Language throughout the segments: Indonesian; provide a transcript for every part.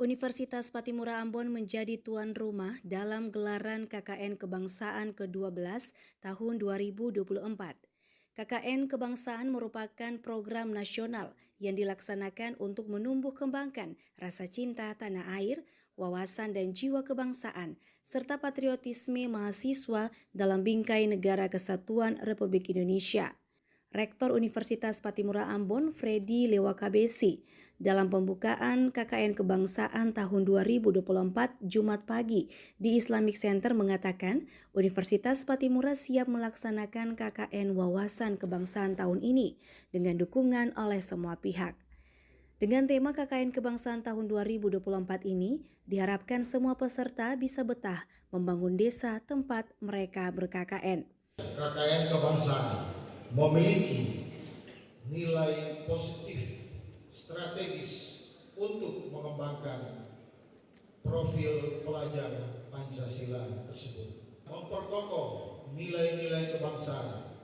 Universitas Patimura Ambon menjadi tuan rumah dalam gelaran KKN Kebangsaan ke-12 tahun 2024. KKN Kebangsaan merupakan program nasional yang dilaksanakan untuk menumbuh kembangkan rasa cinta tanah air, wawasan dan jiwa kebangsaan, serta patriotisme mahasiswa dalam bingkai negara kesatuan Republik Indonesia. Rektor Universitas Patimura Ambon, Freddy Lewakabesi, dalam pembukaan KKN Kebangsaan tahun 2024 Jumat pagi di Islamic Center mengatakan Universitas Patimura siap melaksanakan KKN Wawasan Kebangsaan tahun ini dengan dukungan oleh semua pihak. Dengan tema KKN Kebangsaan tahun 2024 ini, diharapkan semua peserta bisa betah membangun desa tempat mereka ber-KKN. KKN Kebangsaan memiliki nilai positif strategis untuk mengembangkan profil pelajar Pancasila tersebut, memperkokoh nilai-nilai kebangsaan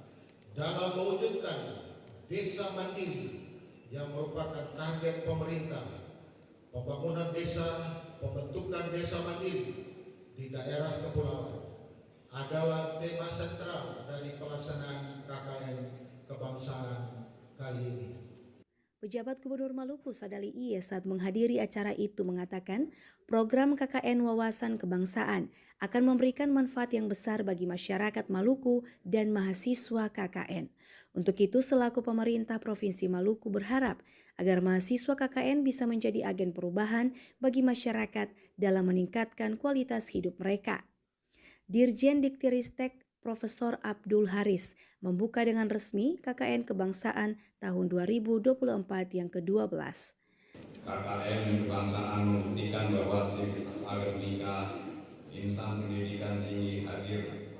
dalam mewujudkan desa mandiri yang merupakan target pemerintah. Pembangunan desa, pembentukan desa mandiri di daerah kepulauan adalah tema sentral dari pelaksanaan KKN Kebangsaan kali ini. Pejabat Gubernur Maluku Sadali Iye saat menghadiri acara itu mengatakan program KKN Wawasan Kebangsaan akan memberikan manfaat yang besar bagi masyarakat Maluku dan mahasiswa KKN. Untuk itu selaku pemerintah Provinsi Maluku berharap agar mahasiswa KKN bisa menjadi agen perubahan bagi masyarakat dalam meningkatkan kualitas hidup mereka. Dirjen Diktiristek Profesor Abdul Haris membuka dengan resmi KKN Kebangsaan tahun 2024 yang ke-12. KKN Kebangsaan membuktikan bahwa sivitas akademika, insan pendidikan tinggi hadir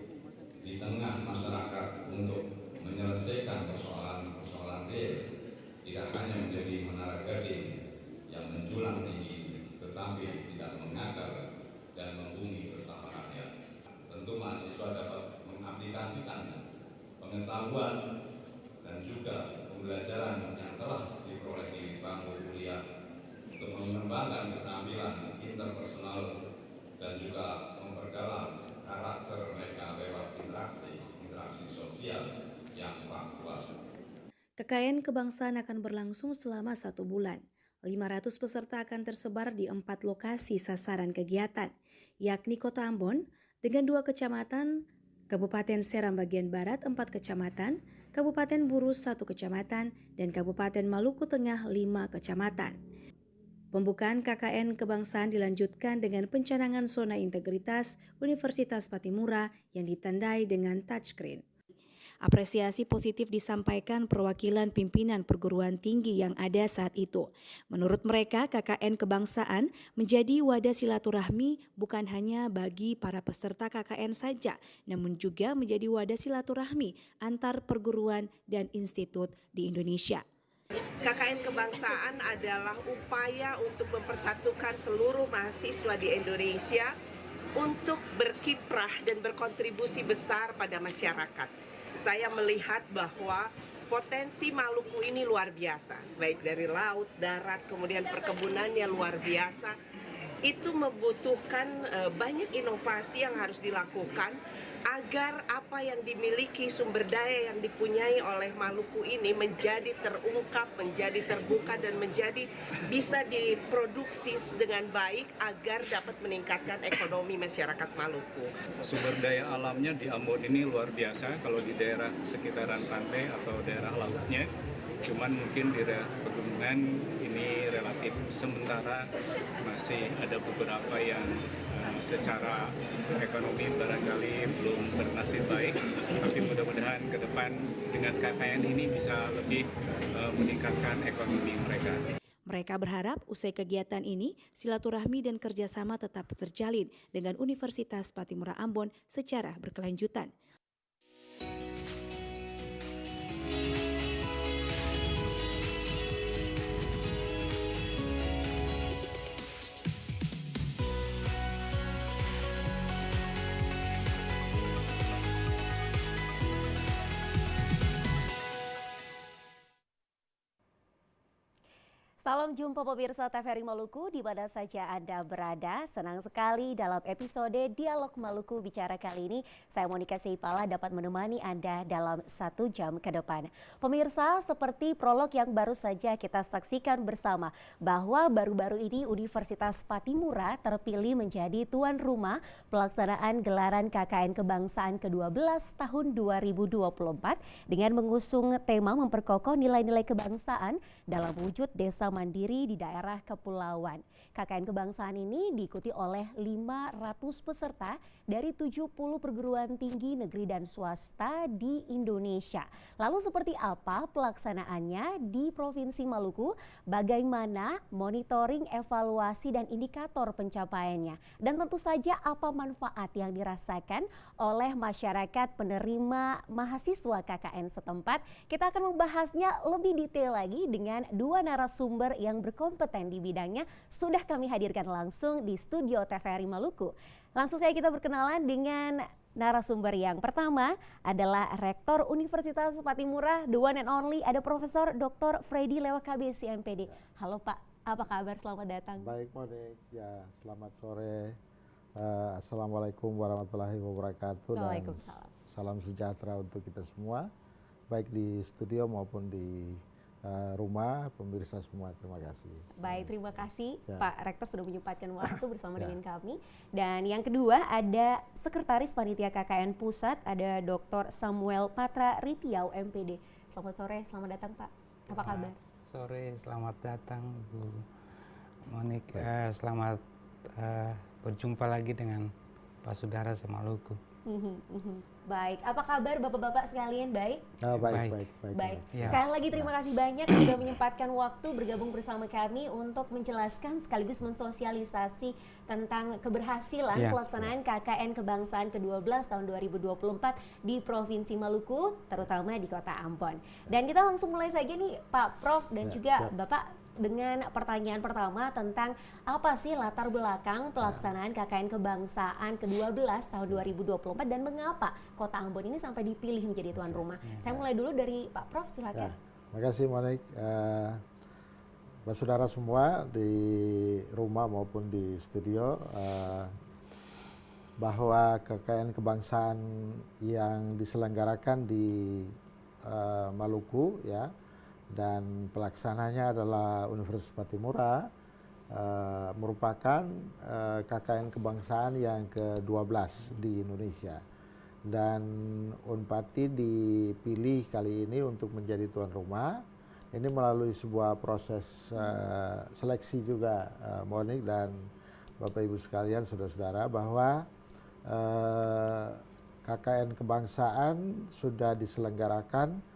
di tengah masyarakat untuk menyelesaikan persoalan-persoalan real, tidak hanya menjadi menara gading yang menjulang tinggi, tetapi tidak mengakar dan membumi bersama rakyat. Tentu mahasiswa dapat mengaplikasikan pengetahuan dan juga pembelajaran yang telah diperoleh di bangku kuliah untuk mengembangkan keterampilan interpersonal dan juga memperdalam karakter mereka lewat interaksi sosial yang faktual. KKN Kebangsaan akan berlangsung selama 1 bulan. 500 peserta akan tersebar di 4 lokasi sasaran kegiatan, yakni Kota Ambon dengan 2 kecamatan, Kabupaten Seram bagian Barat 4 kecamatan, Kabupaten Burus 1 kecamatan, dan Kabupaten Maluku Tengah 5 kecamatan. Pembukaan KKN Kebangsaan dilanjutkan dengan pencanangan zona integritas Universitas Patimura yang ditandai dengan touchscreen. Apresiasi positif disampaikan perwakilan pimpinan perguruan tinggi yang ada saat itu. Menurut mereka, KKN Kebangsaan menjadi wadah silaturahmi bukan hanya bagi para peserta KKN saja, namun juga menjadi wadah silaturahmi antar perguruan dan institut di Indonesia. KKN Kebangsaan adalah upaya untuk mempersatukan seluruh mahasiswa di Indonesia untuk berkiprah dan berkontribusi besar pada masyarakat. Saya melihat bahwa potensi Maluku ini luar biasa, baik dari laut, darat, kemudian perkebunannya luar biasa. Itu membutuhkan banyak inovasi yang harus dilakukan agar apa yang dimiliki, sumber daya yang dipunyai oleh Maluku ini menjadi terungkap, menjadi terbuka, dan menjadi bisa diproduksi dengan baik agar dapat meningkatkan ekonomi masyarakat Maluku. Sumber daya alamnya di Ambon ini luar biasa kalau di daerah sekitaran pantai atau daerah lautnya. Cuman mungkin di daerah pegunungan ini relatif sementara masih ada beberapa yang secara ekonomi barangkali belum bernasib baik, tapi mudah-mudahan ke depan dengan KKN ini bisa lebih meningkatkan ekonomi mereka. Mereka berharap usai kegiatan ini, silaturahmi dan kerjasama tetap terjalin dengan Universitas Patimura Ambon secara berkelanjutan. Salam jumpa pemirsa TVRI Maluku di mana saja Anda berada. Senang sekali dalam episode Dialog Maluku Bicara kali ini, saya Monika Seipala dapat menemani Anda dalam 1 jam ke depan. Pemirsa, seperti prolog yang baru saja kita saksikan bersama, bahwa baru-baru ini Universitas Patimura terpilih menjadi tuan rumah pelaksanaan gelaran KKN Kebangsaan ke-12 tahun 2024 dengan mengusung tema memperkokoh nilai-nilai kebangsaan dalam wujud desa mandiri di daerah kepulauan. KKN Kebangsaan ini diikuti oleh 500 peserta dari 70 perguruan tinggi negeri dan swasta di Indonesia. Lalu seperti apa pelaksanaannya di Provinsi Maluku? Bagaimana monitoring, evaluasi, dan indikator pencapaiannya? Dan tentu saja apa manfaat yang dirasakan oleh masyarakat penerima mahasiswa KKN setempat? Kita akan membahasnya lebih detail lagi dengan dua narasumber yang berkompeten di bidangnya sudah kami hadirkan langsung di studio TVRI Maluku. Langsung saja kita berkenalan dengan narasumber yang pertama adalah Rektor Universitas Patimura, the one and only, ada Profesor Dr. Freddy Lewakabesi MPD. Halo Pak, apa kabar? Selamat datang. Baik Monik, ya selamat sore. Assalamualaikum warahmatullahi wabarakatuh. Waalaikumsalam. Dan salam sejahtera untuk kita semua, baik di studio maupun di rumah, pemirsa semua, terima kasih. Baik, terima kasih Ya. Pak Rektor sudah menyempatkan waktu bersama Ya. dengan kami. Dan yang kedua ada Sekretaris Panitia KKN Pusat, ada Dr. Samuel Patra Ritiau MPD. Selamat sore, selamat datang Pak. Apa kabar? Sore, selamat datang Bu Monik. Selamat berjumpa lagi dengan Pak Sudara Semaluku. Baik, apa kabar Bapak-bapak sekalian? Baik? Baik. Baik. Ya. Sekali lagi terima kasih banyak sudah menyempatkan waktu bergabung bersama kami untuk menjelaskan sekaligus mensosialisasi tentang keberhasilan Ya. pelaksanaan KKN Kebangsaan ke-12 tahun 2024 di Provinsi Maluku, terutama di Kota Ambon. Dan kita langsung mulai saja nih Pak Prof dan Ya, juga siap. Bapak dengan pertanyaan pertama tentang apa sih latar belakang pelaksanaan KKN Kebangsaan ke-12 tahun 2024 dan mengapa Kota Ambon ini sampai dipilih menjadi tuan rumah. Saya mulai dulu dari Pak Prof, silakan. Terima kasih Monik. Saudara semua di rumah maupun di studio, bahwa KKN Kebangsaan yang diselenggarakan di Maluku, ya, dan pelaksananya adalah Universitas Patimura, merupakan KKN Kebangsaan yang ke-12 di Indonesia. Dan Unpati dipilih kali ini untuk menjadi tuan rumah. Ini melalui sebuah proses seleksi juga, Monik dan Bapak Ibu sekalian, saudara-saudara, bahwa KKN Kebangsaan sudah diselenggarakan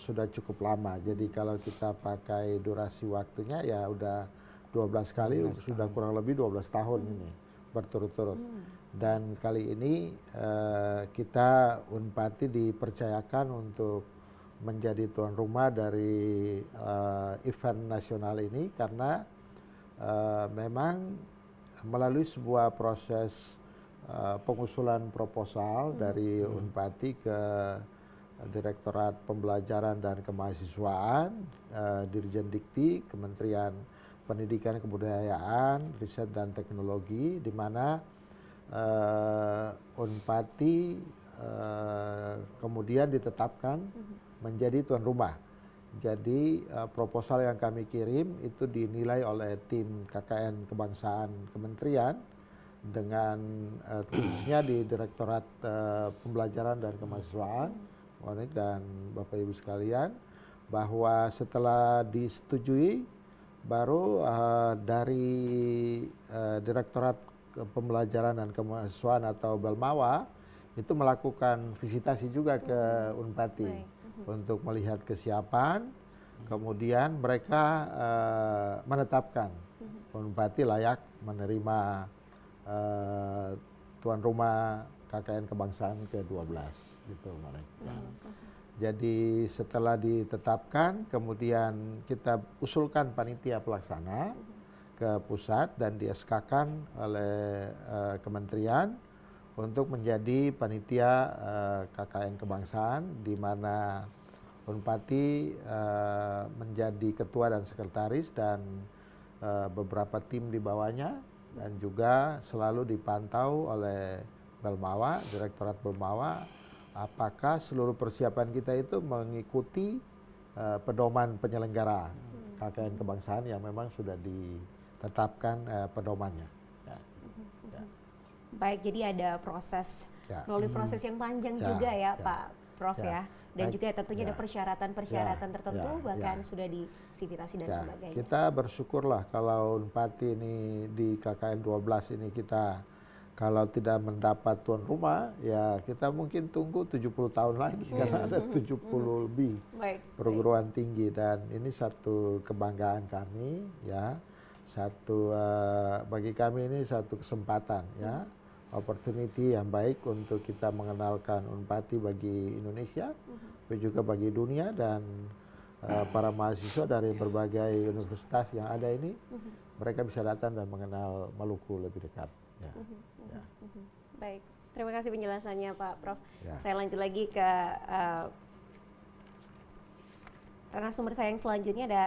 sudah cukup lama. Jadi kalau kita pakai durasi waktunya ya udah 12 kali, 12 sudah tahun. kurang lebih 12 tahun ini berturut-turut. Dan kali ini kita Unpati dipercayakan untuk menjadi tuan rumah dari event nasional ini karena memang melalui sebuah proses pengusulan proposal dari Unpati ke Direktorat Pembelajaran dan Kemahasiswaan, Dirjen Dikti, Kementerian Pendidikan Kebudayaan, Riset dan Teknologi, di mana Unpati kemudian ditetapkan menjadi tuan rumah. Jadi proposal yang kami kirim itu dinilai oleh tim KKN Kebangsaan Kementerian dengan khususnya di Direktorat Pembelajaran dan Kemahasiswaan, Monik dan Bapak Ibu sekalian, bahwa setelah disetujui baru dari Direktorat Pembelajaran dan Kemahasiswaan atau Belmawa itu melakukan visitasi juga ke Unpati untuk melihat kesiapan, kemudian mereka menetapkan Unpati layak menerima tuan rumah KKN Kebangsaan ke-12 gitu, mereka. Jadi setelah ditetapkan, kemudian kita usulkan panitia pelaksana ke pusat dan di SK-kan oleh kementerian untuk menjadi panitia KKN Kebangsaan, di mana Unpati menjadi ketua dan sekretaris dan beberapa tim di bawahnya, dan juga selalu dipantau oleh Belmawa, Direktorat Belmawa, apakah seluruh persiapan kita itu mengikuti pedoman penyelenggara KKN kebangsaan yang memang sudah ditetapkan pedomannya. Ya. Ya. Baik, jadi ada proses, melalui proses yang panjang juga ya Pak Prof ya. Dan juga tentunya ada persyaratan-persyaratan tertentu, bahkan sudah di sivilisasi dan sebagainya. Kita bersyukurlah kalau Unpati ini di KKN 12 ini kita kalau tidak mendapat tuan rumah, ya kita mungkin tunggu 70 tahun lagi karena ada 70 lebih perguruan tinggi, dan ini satu kebanggaan kami ya. Bagi kami ini satu kesempatan ya. Opportunity yang baik untuk kita mengenalkan Unpati bagi Indonesia, tapi juga bagi dunia, dan para mahasiswa dari berbagai universitas yang ada ini, mereka bisa datang dan mengenal Maluku lebih dekat. Ya. Ya. Baik, terima kasih penjelasannya Pak Prof. Ya. Saya lanjut lagi ke narasumber saya yang selanjutnya, ada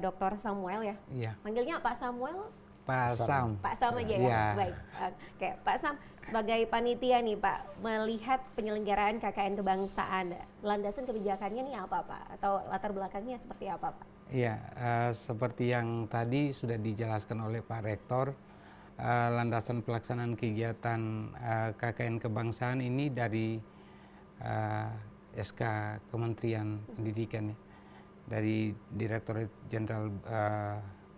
Dr. Samuel ya. Iya. Manggilnya Pak Samuel? Pak Sam. Pak Sam aja ya. Baik. Oke, Pak Sam, sebagai panitia nih Pak, melihat penyelenggaraan KKN kebangsaan, landasan kebijakannya nih apa Pak? Atau latar belakangnya seperti apa Pak? Iya, seperti yang tadi sudah dijelaskan oleh Pak Rektor, landasan pelaksanaan kegiatan KKN kebangsaan ini dari SK Kementerian Pendidikan ya, dari Direktorat Jenderal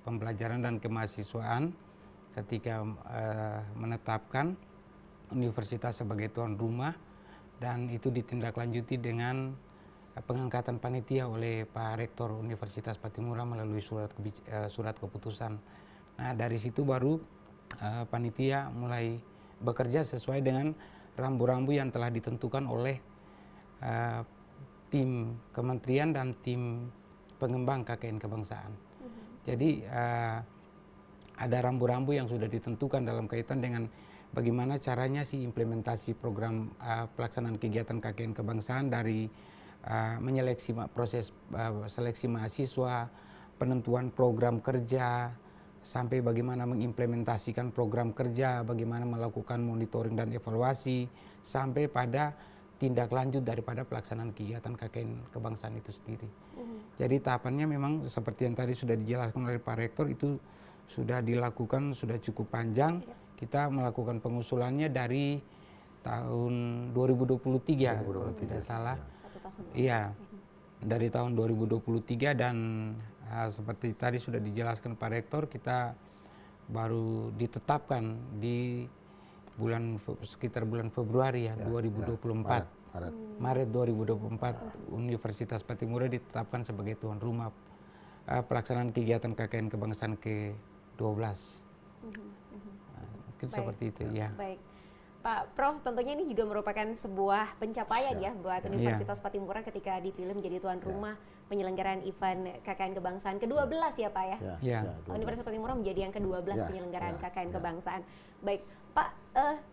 Pembelajaran dan Kemahasiswaan ketika menetapkan universitas sebagai tuan rumah, dan itu ditindaklanjuti dengan pengangkatan panitia oleh Pak Rektor Universitas Patimura melalui surat keputusan. Nah, dari situ baru panitia mulai bekerja sesuai dengan rambu-rambu yang telah ditentukan oleh tim kementerian dan tim pengembang KKN kebangsaan. Jadi ada rambu-rambu yang sudah ditentukan dalam kaitan dengan bagaimana caranya sih implementasi program pelaksanaan kegiatan KKN kebangsaan, dari menyeleksi proses seleksi mahasiswa, penentuan program kerja, sampai bagaimana mengimplementasikan program kerja, bagaimana melakukan monitoring dan evaluasi, sampai pada tindak lanjut daripada pelaksanaan kegiatan KKN kebangsaan itu sendiri. Jadi tahapannya memang seperti yang tadi sudah dijelaskan oleh Pak Rektor, itu sudah dilakukan sudah cukup panjang. Kita melakukan pengusulannya dari tahun 2023 kalau tidak salah. Iya, dari tahun 2023, dan seperti tadi sudah dijelaskan Pak Rektor, kita baru ditetapkan di sekitar bulan Februari ya, 2024. Maret 2024 Universitas Patimura ditetapkan sebagai tuan rumah pelaksanaan kegiatan KKN kebangsaan ke-12. Mungkin seperti itu ya. Baik. Pak Prof, tentunya ini juga merupakan sebuah pencapaian ya buat Universitas Patimura ketika dipilih menjadi tuan rumah penyelenggaraan event KKN kebangsaan ke-12 ya Pak ya. Universitas Patimura menjadi yang ke-12 penyelenggaraan KKN kebangsaan. Baik, Pak,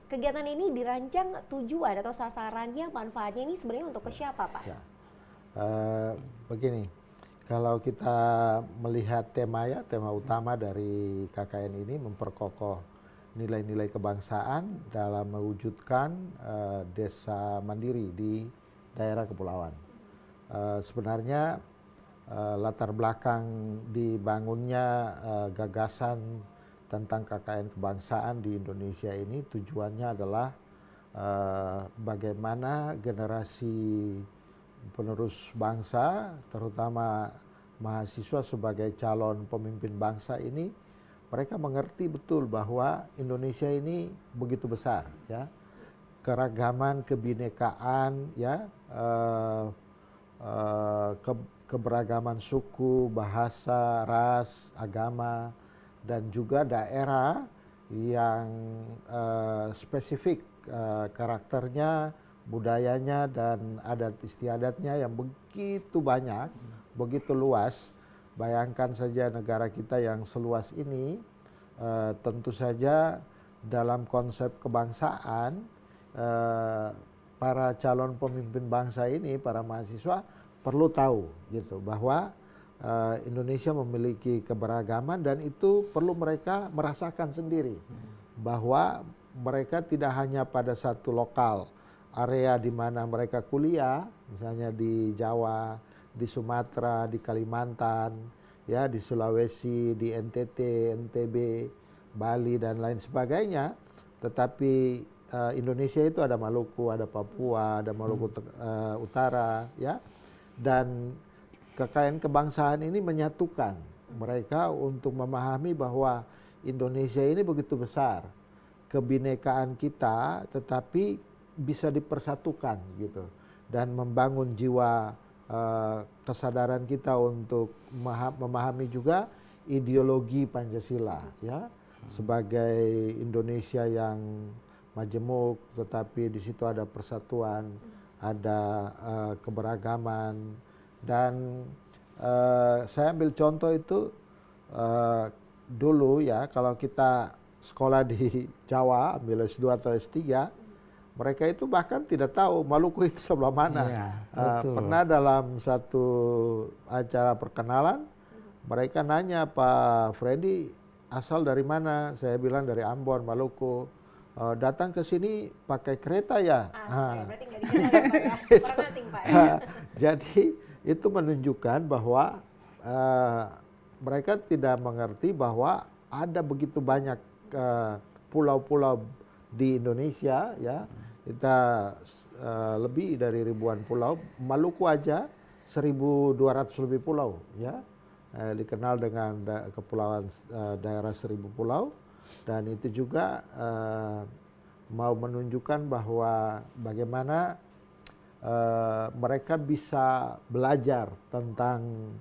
kegiatan ini dirancang tujuan atau sasarannya, manfaatnya ini sebenarnya untuk ke siapa Pak? Begini, kalau kita melihat tema utama dari KKN ini memperkokoh nilai-nilai kebangsaan dalam mewujudkan desa mandiri di daerah kepulauan. Sebenarnya latar belakang dibangunnya gagasan tentang KKN kebangsaan di Indonesia ini tujuannya adalah bagaimana generasi penerus bangsa, terutama mahasiswa sebagai calon pemimpin bangsa ini, mereka mengerti betul bahwa Indonesia ini begitu besar, ya, keragaman, kebinekaan, ya, keberagaman suku, bahasa, ras, agama, dan juga daerah yang spesifik karakternya, budayanya, dan adat istiadatnya yang begitu banyak, begitu luas. Bayangkan saja negara kita yang seluas ini, tentu saja dalam konsep kebangsaan, para calon pemimpin bangsa ini, para mahasiswa perlu tahu gitu bahwa Indonesia memiliki keberagaman dan itu perlu mereka merasakan sendiri bahwa mereka tidak hanya pada satu lokal area di mana mereka kuliah, misalnya di Jawa, di Sumatera, di Kalimantan, ya di Sulawesi, di NTT, NTB, Bali dan lain sebagainya, tetapi Indonesia itu ada Maluku, ada Papua, ada Maluku Utara, ya, dan kekayaan kebangsaan ini menyatukan mereka untuk memahami bahwa Indonesia ini begitu besar, kebinekaan kita, tetapi bisa dipersatukan gitu, dan membangun jiwa kesadaran kita untuk memahami juga ideologi Pancasila, ya, sebagai Indonesia yang majemuk, tetapi di situ ada persatuan, ada keberagaman, dan saya ambil contoh itu dulu ya, kalau kita sekolah di Jawa, ambil S2 atau S3, mereka itu bahkan tidak tahu Maluku itu sebelah mana. Iya, Pernah dalam satu acara perkenalan, mereka nanya, Pak Freddy asal dari mana? Saya bilang dari Ambon, Maluku. Datang ke sini pakai kereta ya? Berarti nggak dikenal ya Pak ya? Orang asing Pak ya? Jadi itu menunjukkan bahwa mereka tidak mengerti bahwa ada begitu banyak pulau-pulau di Indonesia, ya. Kita lebih dari ribuan pulau. Maluku aja 1.200 lebih pulau, ya. Dikenal dengan kepulauan daerah 1.000 pulau. Dan itu juga mau menunjukkan bahwa bagaimana mereka bisa belajar tentang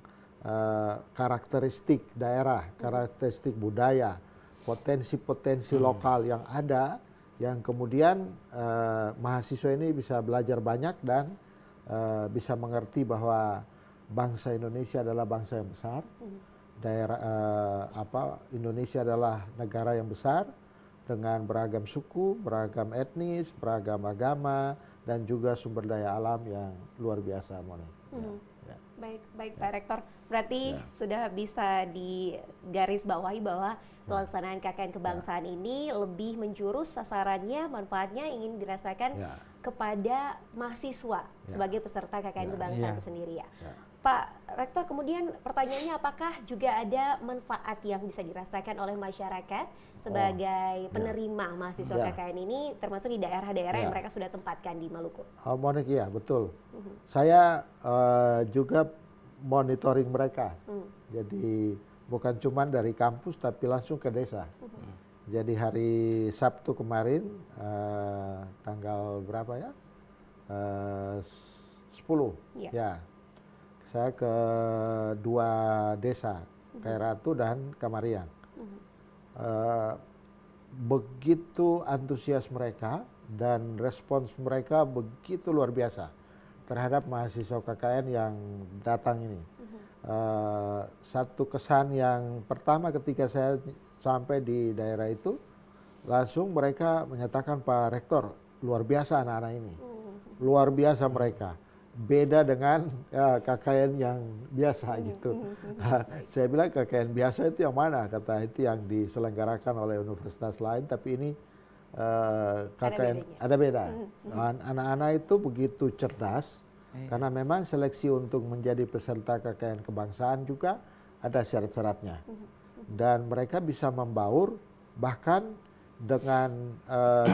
karakteristik daerah, karakteristik budaya, potensi-potensi lokal yang ada, yang kemudian mahasiswa ini bisa belajar banyak dan bisa mengerti bahwa bangsa Indonesia adalah bangsa yang besar. Indonesia adalah negara yang besar dengan beragam suku, beragam etnis, beragam agama, dan juga sumber daya alam yang luar biasa, Moni. Ya. Baik Pak Rektor. Berarti sudah bisa digarisbawahi bahwa pelaksanaan KKN kebangsaan ini lebih menjurus sasarannya, manfaatnya ingin dirasakan kepada mahasiswa sebagai peserta KKN kebangsaan itu sendiri ya. Pak Rektor, kemudian pertanyaannya, apakah juga ada manfaat yang bisa dirasakan oleh masyarakat sebagai penerima mahasiswa KKN ini, termasuk di daerah-daerah yang mereka sudah tempatkan di Maluku? Monik, ya betul. Saya juga monitoring mereka. Jadi bukan cuma dari kampus tapi langsung ke desa. Jadi hari Sabtu kemarin, tanggal berapa ya? 10. Ya. Saya ke 2 desa, Kairatu dan Kamariang. Begitu antusias mereka dan respons mereka begitu luar biasa terhadap mahasiswa KKN yang datang ini. Satu kesan yang pertama ketika saya sampai di daerah itu, langsung mereka menyatakan, Pak Rektor, luar biasa anak-anak ini. Luar biasa mereka. Beda dengan KKN yang biasa gitu. Saya bilang KKN biasa itu yang mana? Kata itu yang diselenggarakan oleh universitas lain, tapi ini KKN ada beda. Anak-anak itu begitu cerdas, karena memang seleksi untuk menjadi peserta KKN kebangsaan juga ada syarat-syaratnya. Dan mereka bisa membaur, bahkan dengan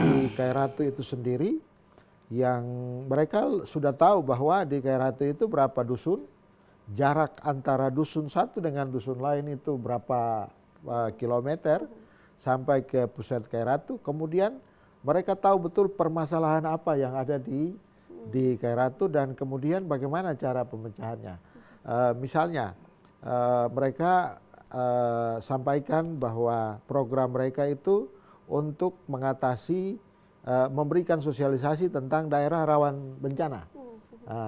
di Kairatu itu sendiri, yang mereka sudah tahu bahwa di Kairatu itu berapa dusun, jarak antara dusun satu dengan dusun lain itu berapa kilometer sampai ke pusat Kairatu. Kemudian mereka tahu betul permasalahan apa yang ada di Kairatu dan kemudian bagaimana cara pemecahannya. Misalnya mereka sampaikan bahwa program mereka itu untuk mengatasi, memberikan sosialisasi tentang daerah rawan bencana.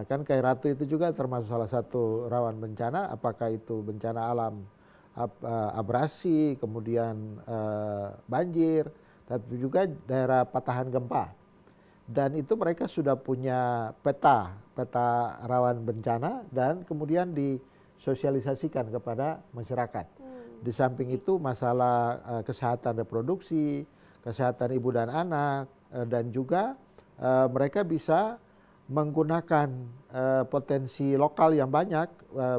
Kan Kairatu itu juga termasuk salah satu rawan bencana, apakah itu bencana alam, abrasi, kemudian banjir, tapi juga daerah patahan gempa. dan itu mereka sudah punya peta rawan bencana dan kemudian disosialisasikan kepada masyarakat. Di samping itu masalah kesehatan reproduksi, kesehatan ibu dan anak, dan juga mereka bisa menggunakan potensi lokal yang banyak,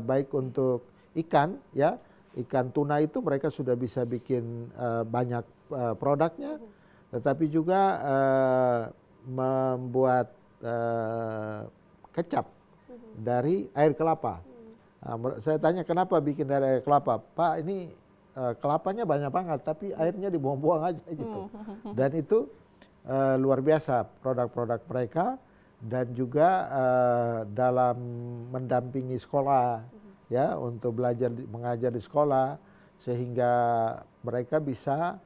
baik untuk ikan, ya, ikan tuna itu mereka sudah bisa bikin banyak produknya, tetapi juga membuat kecap dari air kelapa. Saya tanya kenapa bikin dari air kelapa, Pak, ini kelapanya banyak banget tapi airnya dibuang-buang aja gitu. Dan itu luar biasa produk-produk mereka, dan juga dalam mendampingi sekolah, ya, untuk mengajar di sekolah, sehingga mereka bisa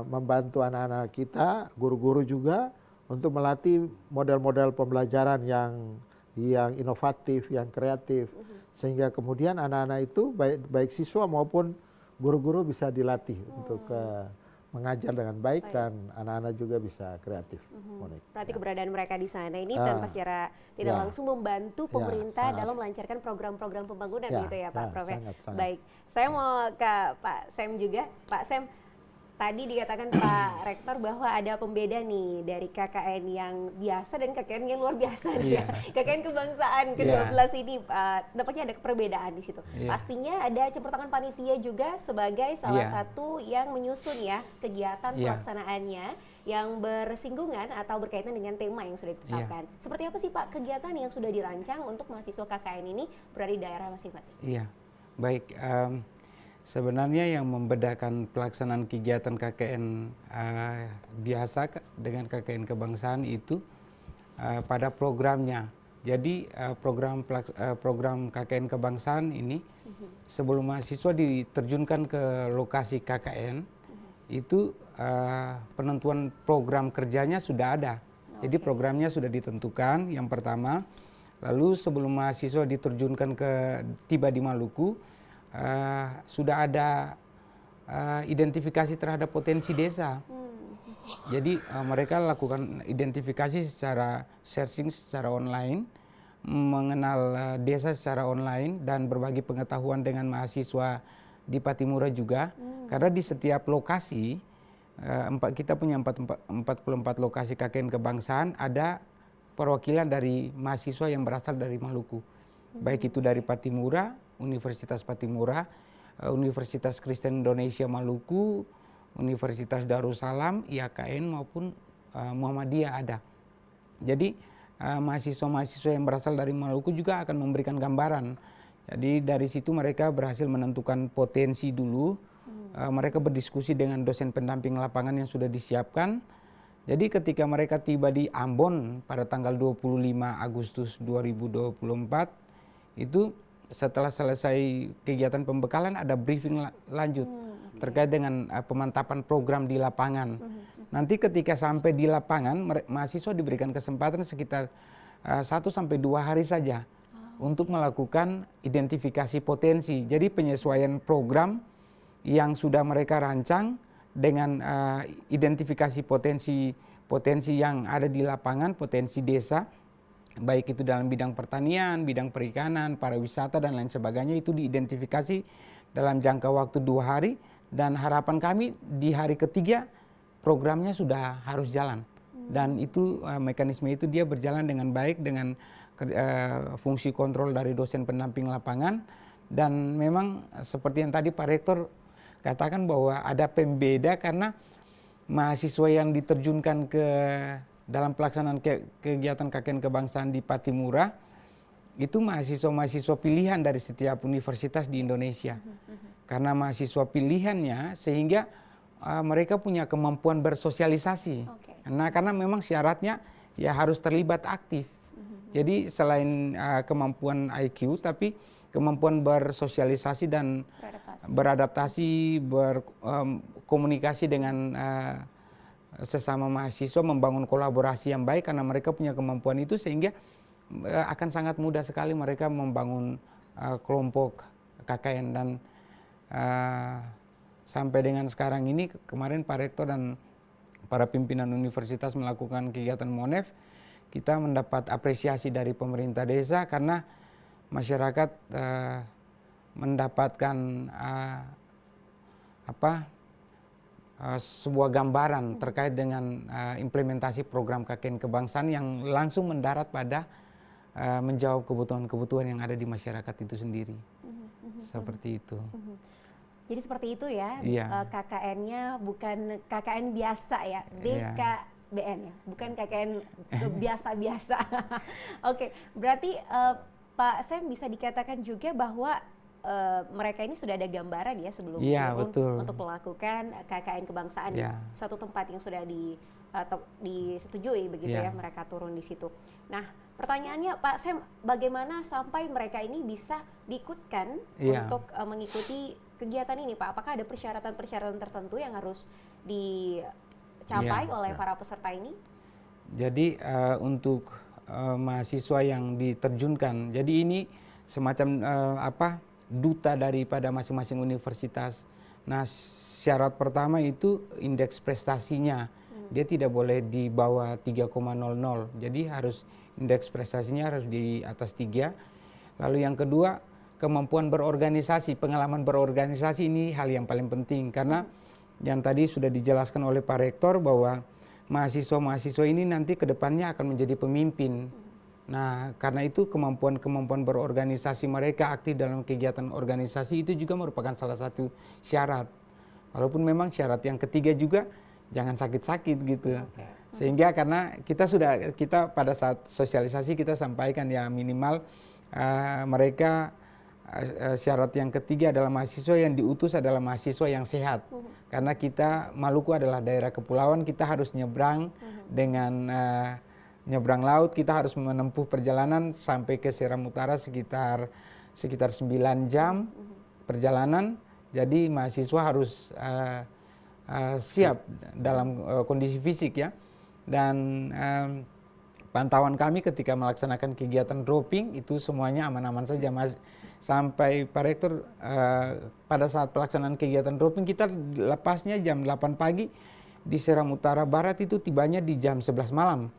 membantu anak-anak kita, guru-guru juga, untuk melatih model-model pembelajaran yang inovatif, yang kreatif, sehingga kemudian anak-anak itu baik siswa maupun guru-guru bisa dilatih untuk mengajar dengan baik dan anak-anak juga bisa kreatif. Berarti keberadaan mereka di sana ini tanpa secara tidak langsung membantu pemerintah dalam melancarkan program-program pembangunan gitu ya Pak Prof. Baik, saya mau ke Pak Sam juga. Pak Sam, tadi dikatakan Pak Rektor bahwa ada pembeda nih dari KKN yang biasa dan KKN yang luar biasa nih ya. KKN kebangsaan ke-12 ini nampaknya ada perbedaan di situ. Pastinya ada campur tangan panitia juga sebagai salah satu yang menyusun ya kegiatan pelaksanaannya yang bersinggungan atau berkaitan dengan tema yang sudah ditetapkan. Seperti apa sih Pak kegiatan yang sudah dirancang untuk mahasiswa KKN ini berada di daerah masing-masing? Iya, baik. Sebenarnya yang membedakan pelaksanaan kegiatan KKN biasa dengan KKN kebangsaan itu pada programnya. Jadi program KKN kebangsaan ini sebelum mahasiswa diterjunkan ke lokasi KKN itu penentuan program kerjanya sudah ada. Jadi programnya sudah ditentukan yang pertama. Lalu sebelum mahasiswa diterjunkan tiba di Maluku, sudah ada identifikasi terhadap potensi desa. Jadi mereka lakukan identifikasi secara searching secara online, mengenal desa secara online dan berbagi pengetahuan dengan mahasiswa di Patimura juga. Karena di setiap lokasi, kita punya 44 lokasi KKN kebangsaan, ada perwakilan dari mahasiswa yang berasal dari Maluku. Baik itu dari Patimura, Universitas Patimura, Universitas Kristen Indonesia Maluku, Universitas Darussalam, IAKN maupun Muhammadiyah ada. Jadi mahasiswa-mahasiswa yang berasal dari Maluku juga akan memberikan gambaran. Jadi dari situ mereka berhasil menentukan potensi dulu. Mereka berdiskusi dengan dosen pendamping lapangan yang sudah disiapkan. Jadi ketika mereka tiba di Ambon pada tanggal 25 Agustus 2024, itu setelah selesai kegiatan pembekalan ada briefing lanjut terkait dengan pemantapan program di lapangan. Nanti ketika sampai di lapangan, mahasiswa diberikan kesempatan sekitar 1-2 hari saja untuk melakukan identifikasi potensi. Jadi penyesuaian program yang sudah mereka rancang dengan identifikasi potensi yang ada di lapangan, potensi desa, baik itu dalam bidang pertanian, bidang perikanan, pariwisata dan lain sebagainya, itu diidentifikasi dalam jangka waktu 2 hari, dan harapan kami di hari ketiga programnya sudah harus jalan. Dan itu mekanisme itu dia berjalan dengan baik dengan fungsi kontrol dari dosen pendamping lapangan. Dan memang seperti yang tadi Pak Rektor katakan bahwa ada pembeda karena mahasiswa yang diterjunkan dalam pelaksanaan kegiatan KKN kebangsaan di Patimura itu mahasiswa-mahasiswa pilihan dari setiap universitas di Indonesia. Karena mahasiswa pilihannya sehingga mereka punya kemampuan bersosialisasi. Nah, karena memang syaratnya ya harus terlibat aktif. Jadi selain kemampuan IQ tapi kemampuan bersosialisasi dan beradaptasi, berkomunikasi dengan sesama mahasiswa, membangun kolaborasi yang baik karena mereka punya kemampuan itu, sehingga akan sangat mudah sekali mereka membangun kelompok KKN. Dan sampai dengan sekarang ini, kemarin Pak Rektor dan para pimpinan universitas melakukan kegiatan MONEF, kita mendapat apresiasi dari pemerintah desa karena masyarakat mendapatkan sebuah gambaran terkait dengan implementasi program KKN kebangsaan yang langsung mendarat pada menjawab kebutuhan-kebutuhan yang ada di masyarakat itu sendiri. Seperti itu. Jadi seperti itu ya, Iya. KKN-nya bukan KKN biasa ya, BKBN ya, bukan KKN biasa-biasa. Oke, berarti Pak Sam bisa dikatakan juga bahwa mereka ini sudah ada gambaran ya sebelum Iya, turun betul. untuk melakukan KKN kebangsaan di Iya. suatu tempat yang sudah disetujui begitu Iya. ya, mereka turun di situ. Nah, pertanyaannya Pak Sam, bagaimana sampai mereka ini bisa diikutkan Iya. untuk mengikuti kegiatan ini Pak? Apakah ada persyaratan-persyaratan tertentu yang harus dicapai Iya. oleh para peserta ini? Jadi untuk mahasiswa yang diterjunkan, jadi ini semacam duta daripada masing-masing universitas. Nah, syarat pertama itu indeks prestasinya. Dia tidak boleh di bawah 3,00. Jadi harus indeks prestasinya harus di atas 3. Lalu yang kedua, kemampuan berorganisasi, pengalaman berorganisasi ini hal yang paling penting karena yang tadi sudah dijelaskan oleh Pak Rektor bahwa mahasiswa-mahasiswa ini nanti ke depannya akan menjadi pemimpin. Nah, karena itu kemampuan berorganisasi mereka, aktif dalam kegiatan organisasi itu juga merupakan salah satu syarat. Walaupun memang syarat yang ketiga juga jangan sakit-sakit gitu. Sehingga karena kita pada saat sosialisasi kita sampaikan ya minimal mereka syarat yang ketiga adalah mahasiswa yang diutus adalah mahasiswa yang sehat. Karena kita Maluku adalah daerah kepulauan, kita harus nyebrang dengan nyebrang laut, kita harus menempuh perjalanan sampai ke Seram Utara sekitar 9 jam perjalanan. Jadi mahasiswa harus siap dalam kondisi fisik ya. Dan pantauan kami ketika melaksanakan kegiatan dropping itu semuanya aman-aman saja Mas. Sampai Pak Rektor pada saat pelaksanaan kegiatan dropping kita lepasnya jam 8 pagi di Seram Utara Barat itu tibanya di jam 11 malam.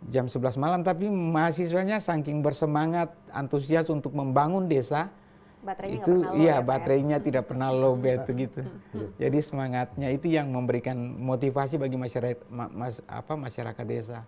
Jam 11 malam tapi mahasiswanya saking bersemangat, antusias untuk membangun desa. Baterainya Itu nggak pernah low iya ya, Pak, ya? baterainya tidak pernah low gitu. Jadi semangatnya itu yang memberikan motivasi bagi masyarakat desa.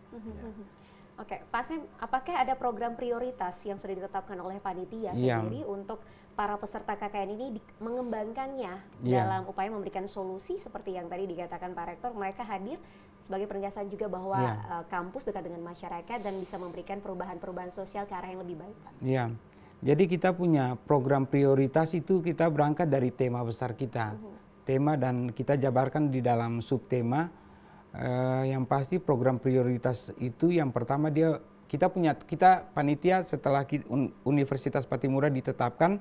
Oke, Pak Sam, apakah ada program prioritas yang sudah ditetapkan oleh panitia Iya. sendiri untuk para peserta KKN ini mengembangkannya Iya. dalam upaya memberikan solusi seperti yang tadi dikatakan Pak Rektor, mereka hadir sebagai penegasan juga bahwa Iya. kampus dekat dengan masyarakat dan bisa memberikan perubahan-perubahan sosial ke arah yang lebih baik, Pak. Iya. Jadi kita punya program prioritas itu kita berangkat dari tema besar kita. Tema dan kita jabarkan di dalam subtema. Yang pasti program prioritas itu yang pertama kita panitia setelah Universitas Patimura ditetapkan,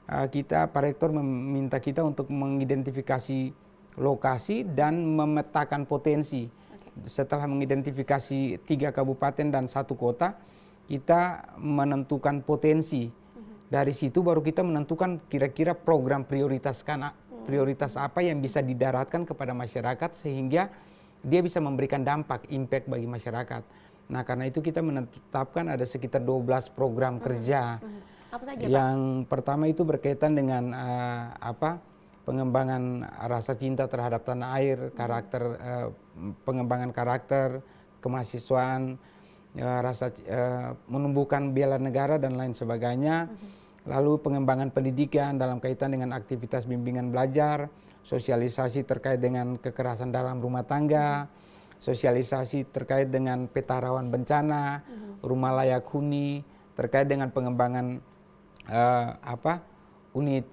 Pak Rektor meminta kita untuk mengidentifikasi lokasi dan memetakan potensi. Setelah mengidentifikasi 3 kabupaten dan 1 kota, kita menentukan potensi. Dari situ baru kita menentukan kira-kira program prioritas apa yang bisa didaratkan kepada masyarakat sehingga dia bisa memberikan dampak, impact bagi masyarakat. Nah, karena itu kita menetapkan ada sekitar 12 program kerja. Apa saja, Pak? Yang pertama itu berkaitan dengan pengembangan rasa cinta terhadap tanah air, pengembangan karakter, kemahasiswaan, menumbuhkan bela negara dan lain sebagainya. Lalu pengembangan pendidikan dalam kaitan dengan aktivitas bimbingan belajar, sosialisasi terkait dengan kekerasan dalam rumah tangga, sosialisasi terkait dengan peta rawan bencana, rumah layak huni, terkait dengan pengembangan unit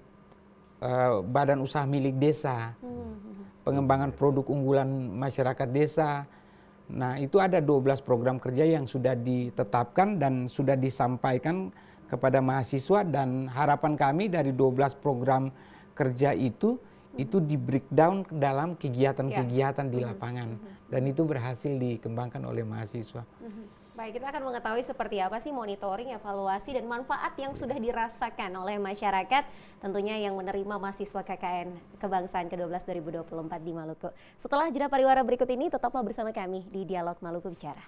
badan usaha milik desa, pengembangan produk unggulan masyarakat desa. Nah, itu ada 12 program kerja yang sudah ditetapkan dan sudah disampaikan kepada mahasiswa, dan harapan kami dari 12 program kerja itu di breakdown dalam kegiatan-kegiatan di lapangan, dan itu berhasil dikembangkan oleh mahasiswa. Baik, kita akan mengetahui seperti apa sih monitoring, evaluasi, dan manfaat yang sudah dirasakan oleh masyarakat tentunya yang menerima mahasiswa KKN Kebangsaan ke-12 2024 di Maluku. Setelah jeda pariwara berikut ini, tetaplah bersama kami di Dialog Maluku Bicara.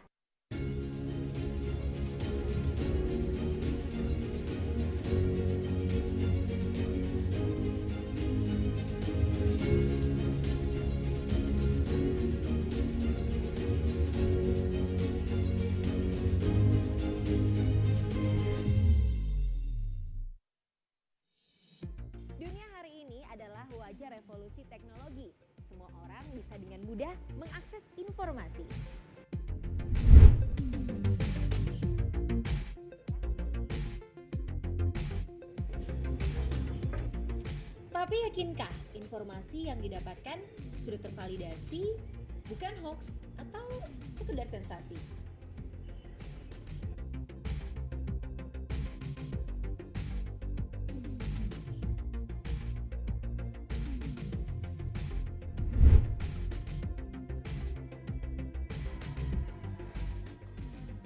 Dunia hari ini adalah wajah revolusi teknologi. Semua orang bisa dengan mudah mengakses informasi. Tapi yakinkah informasi yang didapatkan sudah tervalidasi, bukan hoax atau sekedar sensasi?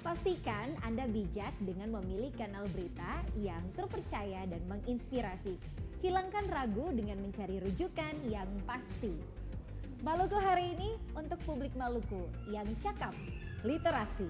Pastikan Anda bijak dengan memilih kanal berita yang terpercaya dan menginspirasi. Hilangkan ragu dengan mencari rujukan yang pasti. Maluku hari ini untuk publik Maluku yang cakap, literasi.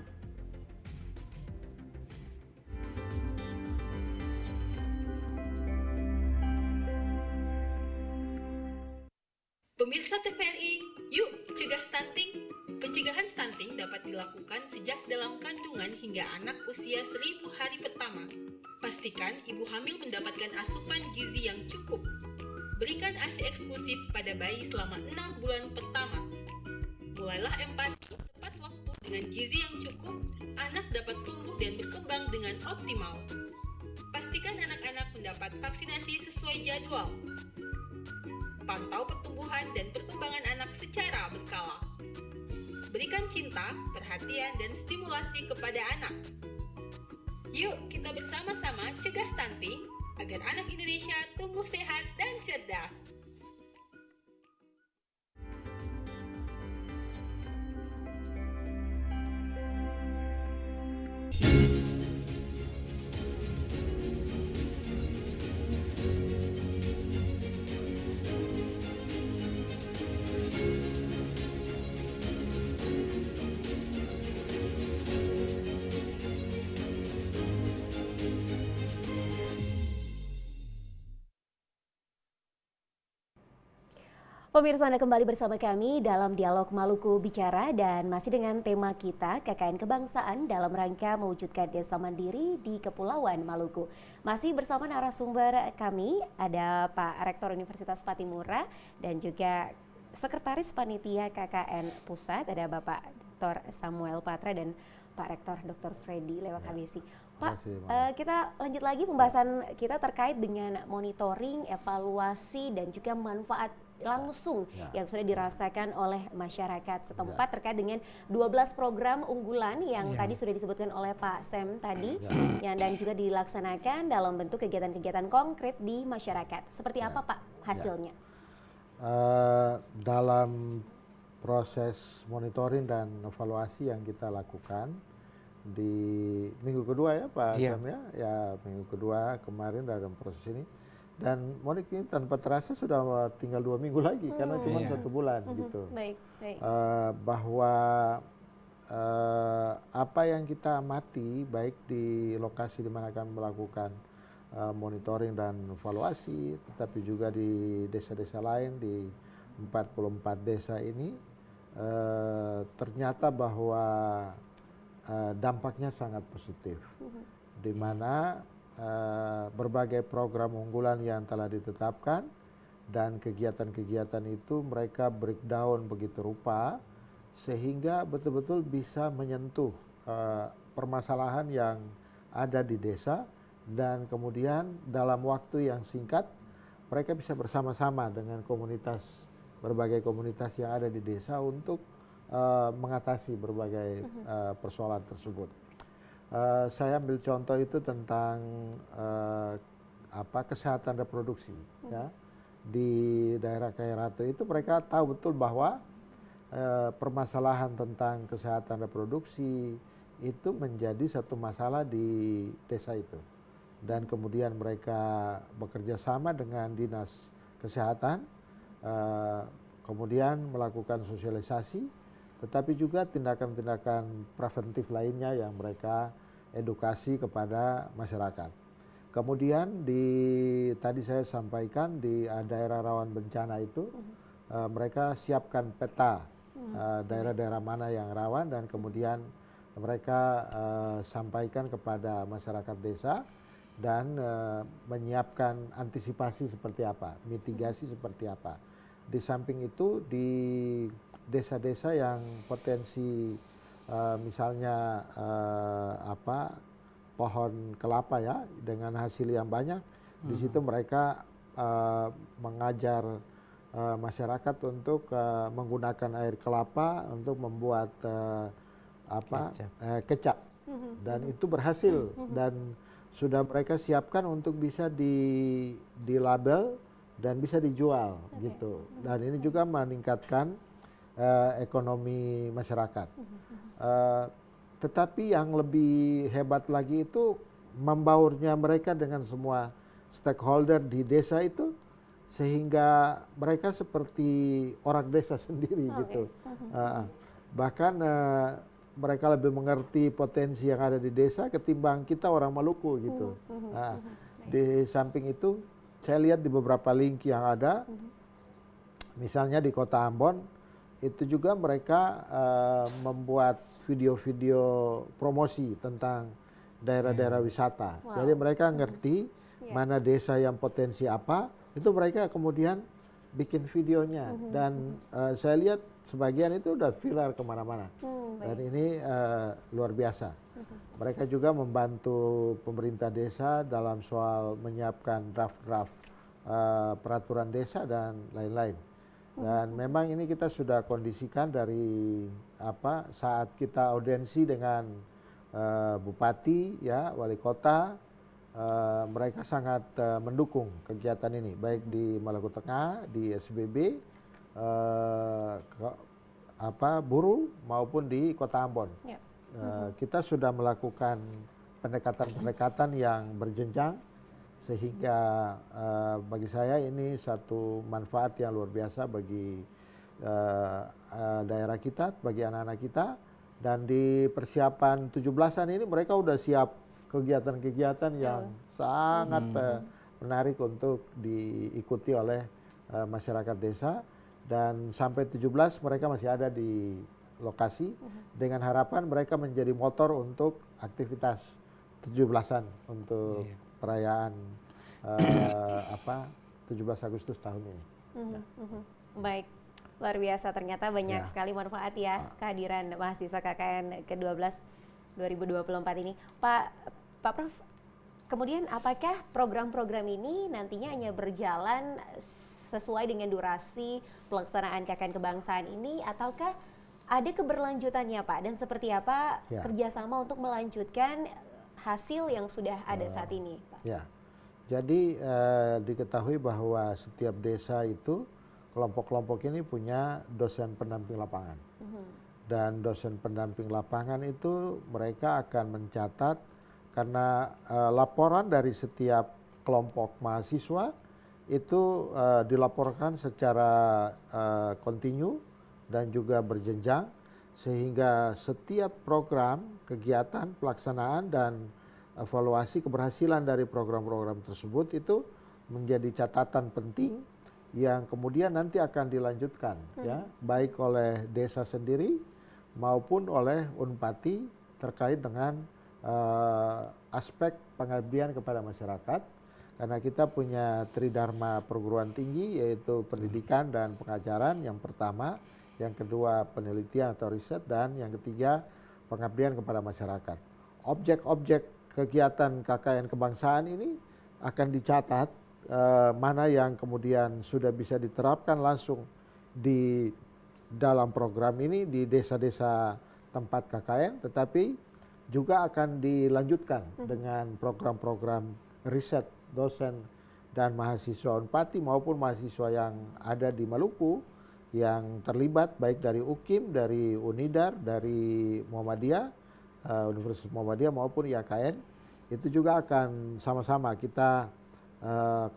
Pemirsa TVRI, yuk cegah stunting. Pencegahan stunting dapat dilakukan sejak dalam kandungan hingga anak usia 1000 hari pertama. Pastikan ibu hamil mendapatkan asupan gizi yang cukup. Berikan ASI eksklusif pada bayi selama 6 bulan pertama. Mulailah empati tepat waktu dengan gizi yang cukup, anak dapat tumbuh dan berkembang dengan optimal. Pastikan anak-anak mendapat vaksinasi sesuai jadwal. Pantau pertumbuhan dan perkembangan anak secara berkala. Berikan cinta, perhatian, dan stimulasi kepada anak. Yuk kita bersama-sama cegah stunting agar anak Indonesia tumbuh sehat dan cerdas. Pemirsa, Anda kembali bersama kami dalam Dialog Maluku Bicara dan masih dengan tema kita KKN Kebangsaan dalam rangka mewujudkan desa mandiri di Kepulauan Maluku. Masih bersama narasumber kami ada Pak Rektor Universitas Patimura dan juga Sekretaris Panitia KKN Pusat, ada Bapak Dr. Samuel Patra dan Pak Rektor Dr. Freddy Lewakabesi. Pak, kita lanjut lagi pembahasan kita terkait dengan monitoring, evaluasi dan juga manfaat langsung yang sudah dirasakan oleh masyarakat setempat terkait dengan 12 program unggulan yang tadi sudah disebutkan oleh Pak Sam tadi yang dan juga dilaksanakan dalam bentuk kegiatan-kegiatan konkret di masyarakat. Seperti apa Pak hasilnya? Dalam proses monitoring dan evaluasi yang kita lakukan di minggu kedua ya Pak Sam ya minggu kedua kemarin dalam proses ini. Dan Monik ini tanpa terasa sudah tinggal 2 minggu lagi karena cuma 1 bulan gitu. Baik. Bahwa apa yang kita amati baik di lokasi di mana kami melakukan monitoring dan evaluasi, tetapi juga di desa-desa lain di 44 desa ini ternyata bahwa dampaknya sangat positif, di mana berbagai program unggulan yang telah ditetapkan dan kegiatan-kegiatan itu mereka breakdown begitu rupa sehingga betul-betul bisa menyentuh permasalahan yang ada di desa dan kemudian dalam waktu yang singkat mereka bisa bersama-sama dengan berbagai komunitas yang ada di desa untuk mengatasi berbagai persoalan tersebut. Saya ambil contoh itu tentang kesehatan reproduksi ya. Di daerah Kairatu itu mereka tahu betul bahwa permasalahan tentang kesehatan reproduksi itu menjadi satu masalah di desa itu. Dan kemudian mereka bekerja sama dengan dinas kesehatan, kemudian melakukan sosialisasi, tetapi juga tindakan-tindakan preventif lainnya yang mereka edukasi kepada masyarakat. Kemudian tadi saya sampaikan di daerah rawan bencana itu mereka siapkan peta daerah-daerah mana yang rawan dan kemudian mereka sampaikan kepada masyarakat desa dan menyiapkan antisipasi seperti apa, mitigasi seperti apa. Di samping itu di desa-desa yang potensi misalnya pohon kelapa ya dengan hasil yang banyak, di situ mereka mengajar masyarakat untuk menggunakan air kelapa untuk membuat kecap. Dan itu berhasil dan sudah mereka siapkan untuk bisa di label dan bisa dijual gitu. Dan ini juga meningkatkan ekonomi masyarakat. Tetapi yang lebih hebat lagi itu membaurnya mereka dengan semua stakeholder di desa itu, sehingga mereka seperti orang desa sendiri gitu. Bahkan mereka lebih mengerti potensi yang ada di desa ketimbang kita orang Maluku gitu. Di samping itu saya lihat di beberapa link yang ada, misalnya di Kota Ambon itu juga mereka membuat video-video promosi tentang daerah-daerah wisata. Jadi mereka ngerti mana desa yang potensi apa, itu mereka kemudian bikin videonya. Dan saya lihat sebagian itu udah viral kemana-mana. Dan ini luar biasa. Mereka juga membantu pemerintah desa dalam soal menyiapkan draft-draft peraturan desa dan lain-lain. Dan memang ini kita sudah kondisikan dari saat kita audiensi dengan bupati ya, wali kota, mereka sangat mendukung kegiatan ini baik di Maluku Tengah, di SBB, Buru maupun di Kota Ambon. Kita sudah melakukan pendekatan-pendekatan yang berjenjang sehingga bagi saya ini satu manfaat yang luar biasa bagi daerah kita, bagi anak-anak kita. Dan di persiapan 17-an ini mereka udah siap kegiatan-kegiatan yang sangat menarik untuk diikuti oleh masyarakat desa. Dan sampai 17 mereka masih ada di lokasi dengan harapan mereka menjadi motor untuk aktivitas 17-an untuk perayaan 17 Agustus tahun ini. Baik, luar biasa, ternyata banyak sekali manfaat ya kehadiran mahasiswa KKN ke-12 2024 ini. Pak Prof, kemudian apakah program-program ini nantinya hanya berjalan sesuai dengan durasi pelaksanaan KKN kebangsaan ini, ataukah ada keberlanjutannya Pak? Dan seperti apa kerjasama untuk melanjutkan hasil yang sudah ada saat ini Pak? Ya, jadi diketahui bahwa setiap desa itu kelompok-kelompok ini punya dosen pendamping lapangan. Dan dosen pendamping lapangan itu mereka akan mencatat karena laporan dari setiap kelompok mahasiswa itu dilaporkan secara kontinu dan juga berjenjang, sehingga setiap program, kegiatan, pelaksanaan dan evaluasi keberhasilan dari program-program tersebut itu menjadi catatan penting yang kemudian nanti akan dilanjutkan ya, baik oleh desa sendiri maupun oleh Unpati terkait dengan aspek pengabdian kepada masyarakat. Karena kita punya tridharma perguruan tinggi, yaitu pendidikan dan pengajaran yang pertama, yang kedua penelitian atau riset, dan yang ketiga pengabdian kepada masyarakat. Objek-objek kegiatan KKN kebangsaan ini akan dicatat mana yang kemudian sudah bisa diterapkan langsung di dalam program ini di desa-desa tempat KKN, tetapi juga akan dilanjutkan dengan program-program riset dosen dan mahasiswa Unpati maupun mahasiswa yang ada di Maluku yang terlibat baik dari UKIM, dari UNIDAR, dari Muhammadiyah, Universitas Muhammadiyah maupun IAKN itu juga akan sama-sama kita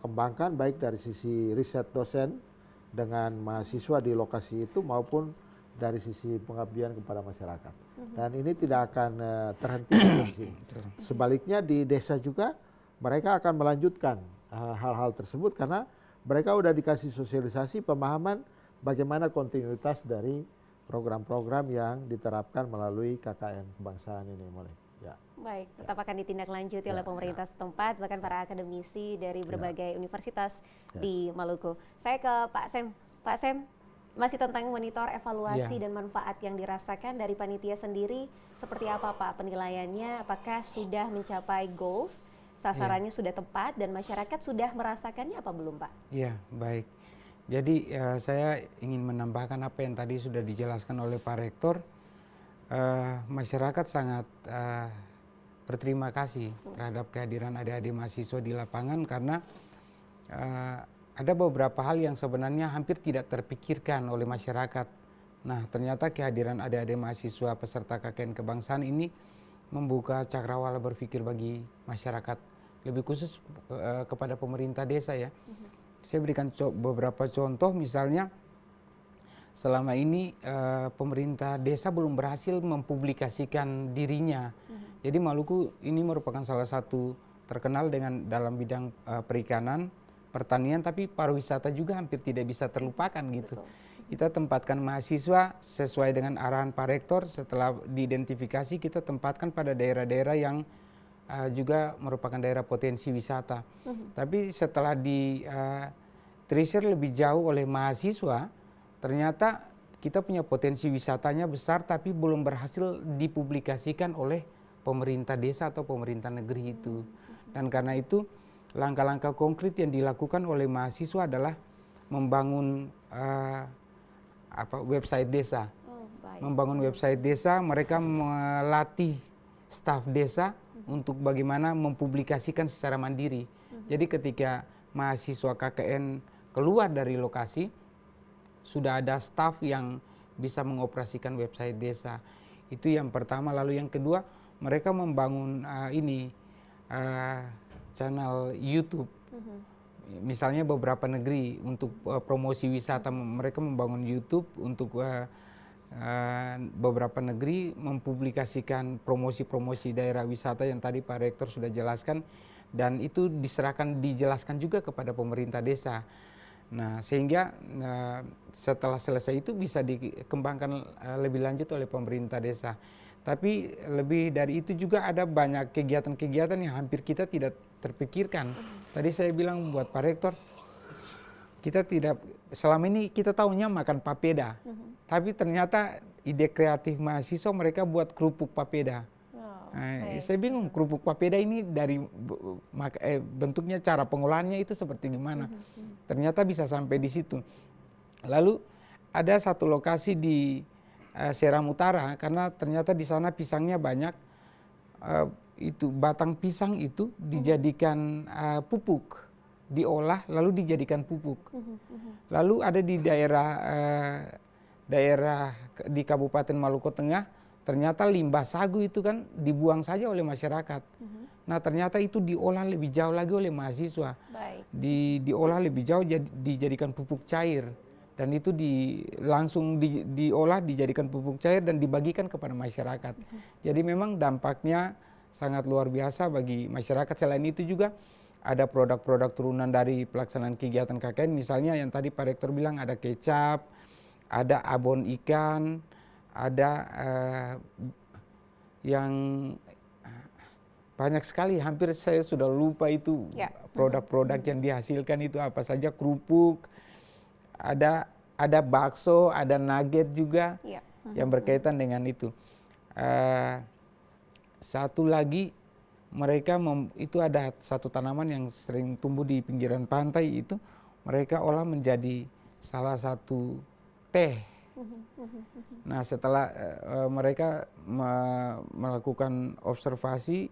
kembangkan baik dari sisi riset dosen dengan mahasiswa di lokasi itu maupun dari sisi pengabdian kepada masyarakat. Dan ini tidak akan terhenti di sini. Sebaliknya di desa juga mereka akan melanjutkan hal-hal tersebut karena mereka sudah dikasih sosialisasi pemahaman bagaimana kontinuitas dari program-program yang diterapkan melalui KKN kebangsaan ini mulai. Ya. Baik, tetap akan ditindaklanjuti oleh pemerintah setempat, bahkan para akademisi dari berbagai universitas di Maluku. Saya ke Pak Sem. Pak Sem, masih tentang monitor evaluasi dan manfaat yang dirasakan dari panitia sendiri, seperti apa Pak penilaiannya? Apakah sudah mencapai goals, sasarannya sudah tepat, dan masyarakat sudah merasakannya apa belum Pak? Iya, baik. Jadi saya ingin menambahkan apa yang tadi sudah dijelaskan oleh Pak Rektor. Masyarakat sangat berterima kasih terhadap kehadiran adik-adik mahasiswa di lapangan karena ada beberapa hal yang sebenarnya hampir tidak terpikirkan oleh masyarakat. Nah, ternyata kehadiran adik-adik mahasiswa peserta KKN kebangsaan ini membuka cakrawala berpikir bagi masyarakat, lebih khusus kepada pemerintah desa ya. Saya berikan beberapa contoh, misalnya selama ini pemerintah desa belum berhasil mempublikasikan dirinya. Jadi Maluku ini merupakan salah satu terkenal dengan dalam bidang perikanan, pertanian, tapi pariwisata juga hampir tidak bisa terlupakan gitu. Kita tempatkan mahasiswa sesuai dengan arahan Pak Rektor. Setelah diidentifikasi kita tempatkan pada daerah-daerah yang juga merupakan daerah potensi wisata. Tapi setelah di tracer lebih jauh oleh mahasiswa, ternyata kita punya potensi wisatanya besar tapi belum berhasil dipublikasikan oleh pemerintah desa atau pemerintah negeri itu. Dan karena itu langkah-langkah konkret yang dilakukan oleh mahasiswa adalah membangun website desa. Membangun website desa, mereka melatih staf desa untuk bagaimana mempublikasikan secara mandiri. Jadi ketika mahasiswa KKN keluar dari lokasi, sudah ada staf yang bisa mengoperasikan website desa. Itu yang pertama. Lalu yang kedua, mereka membangun channel YouTube. Misalnya beberapa negeri untuk promosi wisata, mereka membangun YouTube untuk beberapa negeri mempublikasikan promosi-promosi daerah wisata yang tadi Pak Rektor sudah jelaskan, dan itu dijelaskan juga kepada pemerintah desa. Nah, sehingga setelah selesai itu bisa dikembangkan lebih lanjut oleh pemerintah desa. Tapi lebih dari itu juga ada banyak kegiatan-kegiatan yang hampir kita tidak terpikirkan. Tadi saya bilang buat Pak Rektor, kita tidak, selama ini kita tahunya makan papeda. Tapi ternyata ide kreatif mahasiswa mereka buat kerupuk papeda. Saya bingung kerupuk papeda ini dari bentuknya, cara pengolahannya itu seperti gimana. Ternyata bisa sampai di situ. Lalu ada satu lokasi di Seram Utara, karena ternyata di sana pisangnya banyak. Itu batang pisang itu dijadikan pupuk, diolah lalu dijadikan pupuk. Lalu ada di daerah di Kabupaten Maluku Tengah, ternyata limbah sagu itu kan dibuang saja oleh masyarakat. Nah, ternyata itu diolah lebih jauh lagi oleh mahasiswa. Diolah lebih jauh, dijadikan pupuk cair. Dan itu langsung diolah, dijadikan pupuk cair dan dibagikan kepada masyarakat. Jadi memang dampaknya sangat luar biasa bagi masyarakat. Selain itu juga ada produk-produk turunan dari pelaksanaan kegiatan KKN. Misalnya yang tadi Pak Rektor bilang ada kecap, ada abon ikan, ada yang banyak sekali, hampir saya sudah lupa itu produk-produk yang dihasilkan itu apa saja, kerupuk, ada bakso, ada nugget juga yang berkaitan dengan itu. Satu lagi, mereka itu ada satu tanaman yang sering tumbuh di pinggiran pantai itu, mereka olah menjadi salah satu teh. Nah, setelah mereka melakukan observasi,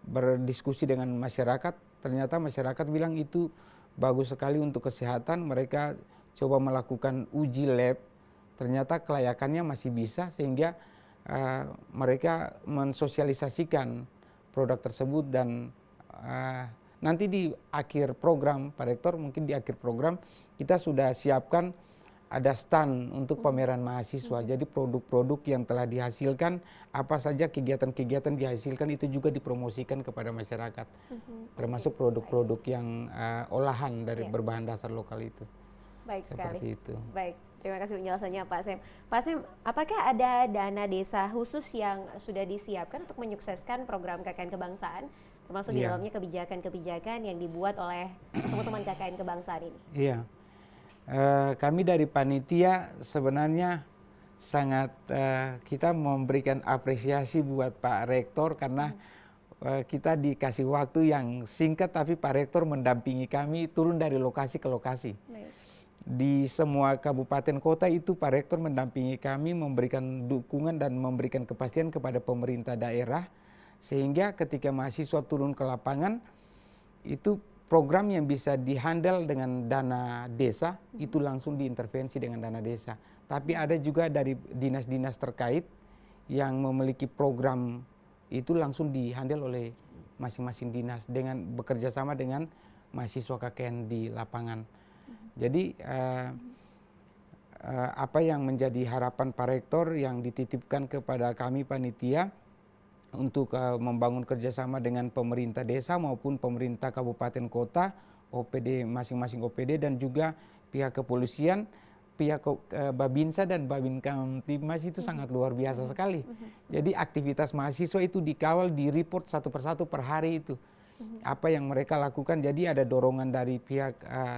berdiskusi dengan masyarakat, ternyata masyarakat bilang itu bagus sekali untuk kesehatan. Mereka coba melakukan uji lab, ternyata kelayakannya masih bisa, sehingga mereka mensosialisasikan produk tersebut dan nanti di akhir program Pak Rektor, mungkin di akhir program kita sudah siapkan ada stand untuk pameran mahasiswa. Jadi produk-produk yang telah dihasilkan, apa saja kegiatan-kegiatan dihasilkan itu juga dipromosikan kepada masyarakat. Termasuk produk-produk yang olahan dari berbahan dasar lokal itu. Baik sekali. Seperti itu. Baik, terima kasih penjelasannya Pak Sem. Pak Sem, apakah ada dana desa khusus yang sudah disiapkan untuk menyukseskan program KKN Kebangsaan? Termasuk di dalamnya kebijakan-kebijakan yang dibuat oleh teman-teman KKN Kebangsaan ini. Iya, kami dari panitia sebenarnya sangat kita memberikan apresiasi buat Pak Rektor karena kita dikasih waktu yang singkat tapi Pak Rektor mendampingi kami turun dari lokasi ke lokasi. Di semua kabupaten kota itu Pak Rektor mendampingi kami, memberikan dukungan dan memberikan kepastian kepada pemerintah daerah. Sehingga ketika mahasiswa turun ke lapangan, itu program yang bisa dihandle dengan dana desa, itu langsung diintervensi dengan dana desa. Tapi ada juga dari dinas-dinas terkait yang memiliki program itu langsung dihandle oleh masing-masing dinas dengan bekerja sama dengan mahasiswa KKN di lapangan. Jadi apa yang menjadi harapan Pak Rektor yang dititipkan kepada kami panitia untuk membangun kerjasama dengan pemerintah desa maupun pemerintah kabupaten kota, OPD masing-masing OPD dan juga pihak kepolisian, pihak Babinsa dan Babin Kamtibmas itu sangat luar biasa sekali. Jadi aktivitas mahasiswa itu dikawal, di-report satu persatu per hari itu. Apa yang mereka lakukan, jadi ada dorongan dari pihak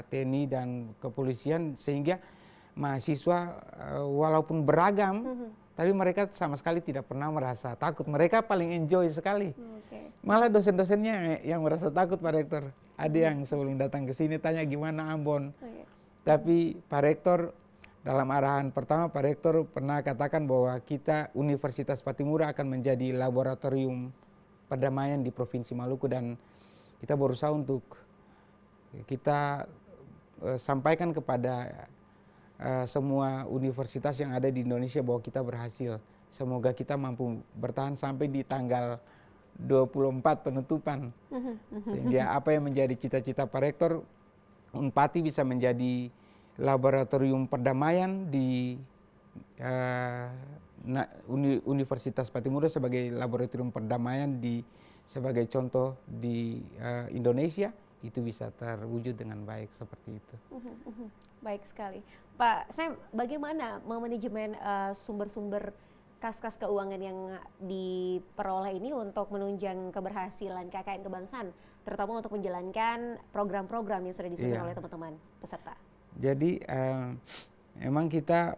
TNI dan kepolisian sehingga mahasiswa walaupun beragam, tapi mereka sama sekali tidak pernah merasa takut. Mereka paling enjoy sekali. Malah dosen-dosennya yang merasa takut Pak Rektor. Ada yang sebelum datang ke sini tanya gimana Ambon. Tapi Pak Rektor dalam arahan pertama Pak Rektor pernah katakan bahwa kita Universitas Pattimura akan menjadi laboratorium perdamaian di Provinsi Maluku dan kita berusaha untuk kita sampaikan kepada semua universitas yang ada di Indonesia bahwa kita berhasil. Semoga kita mampu bertahan sampai di tanggal 24 penutupan. Sehingga apa yang menjadi cita-cita Pak Rektor, Unpati bisa menjadi laboratorium perdamaian di Universitas Pattimura sebagai laboratorium perdamaian sebagai contoh di Indonesia, itu bisa terwujud dengan baik seperti itu. Baik sekali. Pak Sem, bagaimana memanajemen sumber-sumber kas-kas keuangan yang diperoleh ini untuk menunjang keberhasilan KKN Kebangsaan, terutama untuk menjalankan program-program yang sudah disusun oleh teman-teman peserta? Jadi memang kita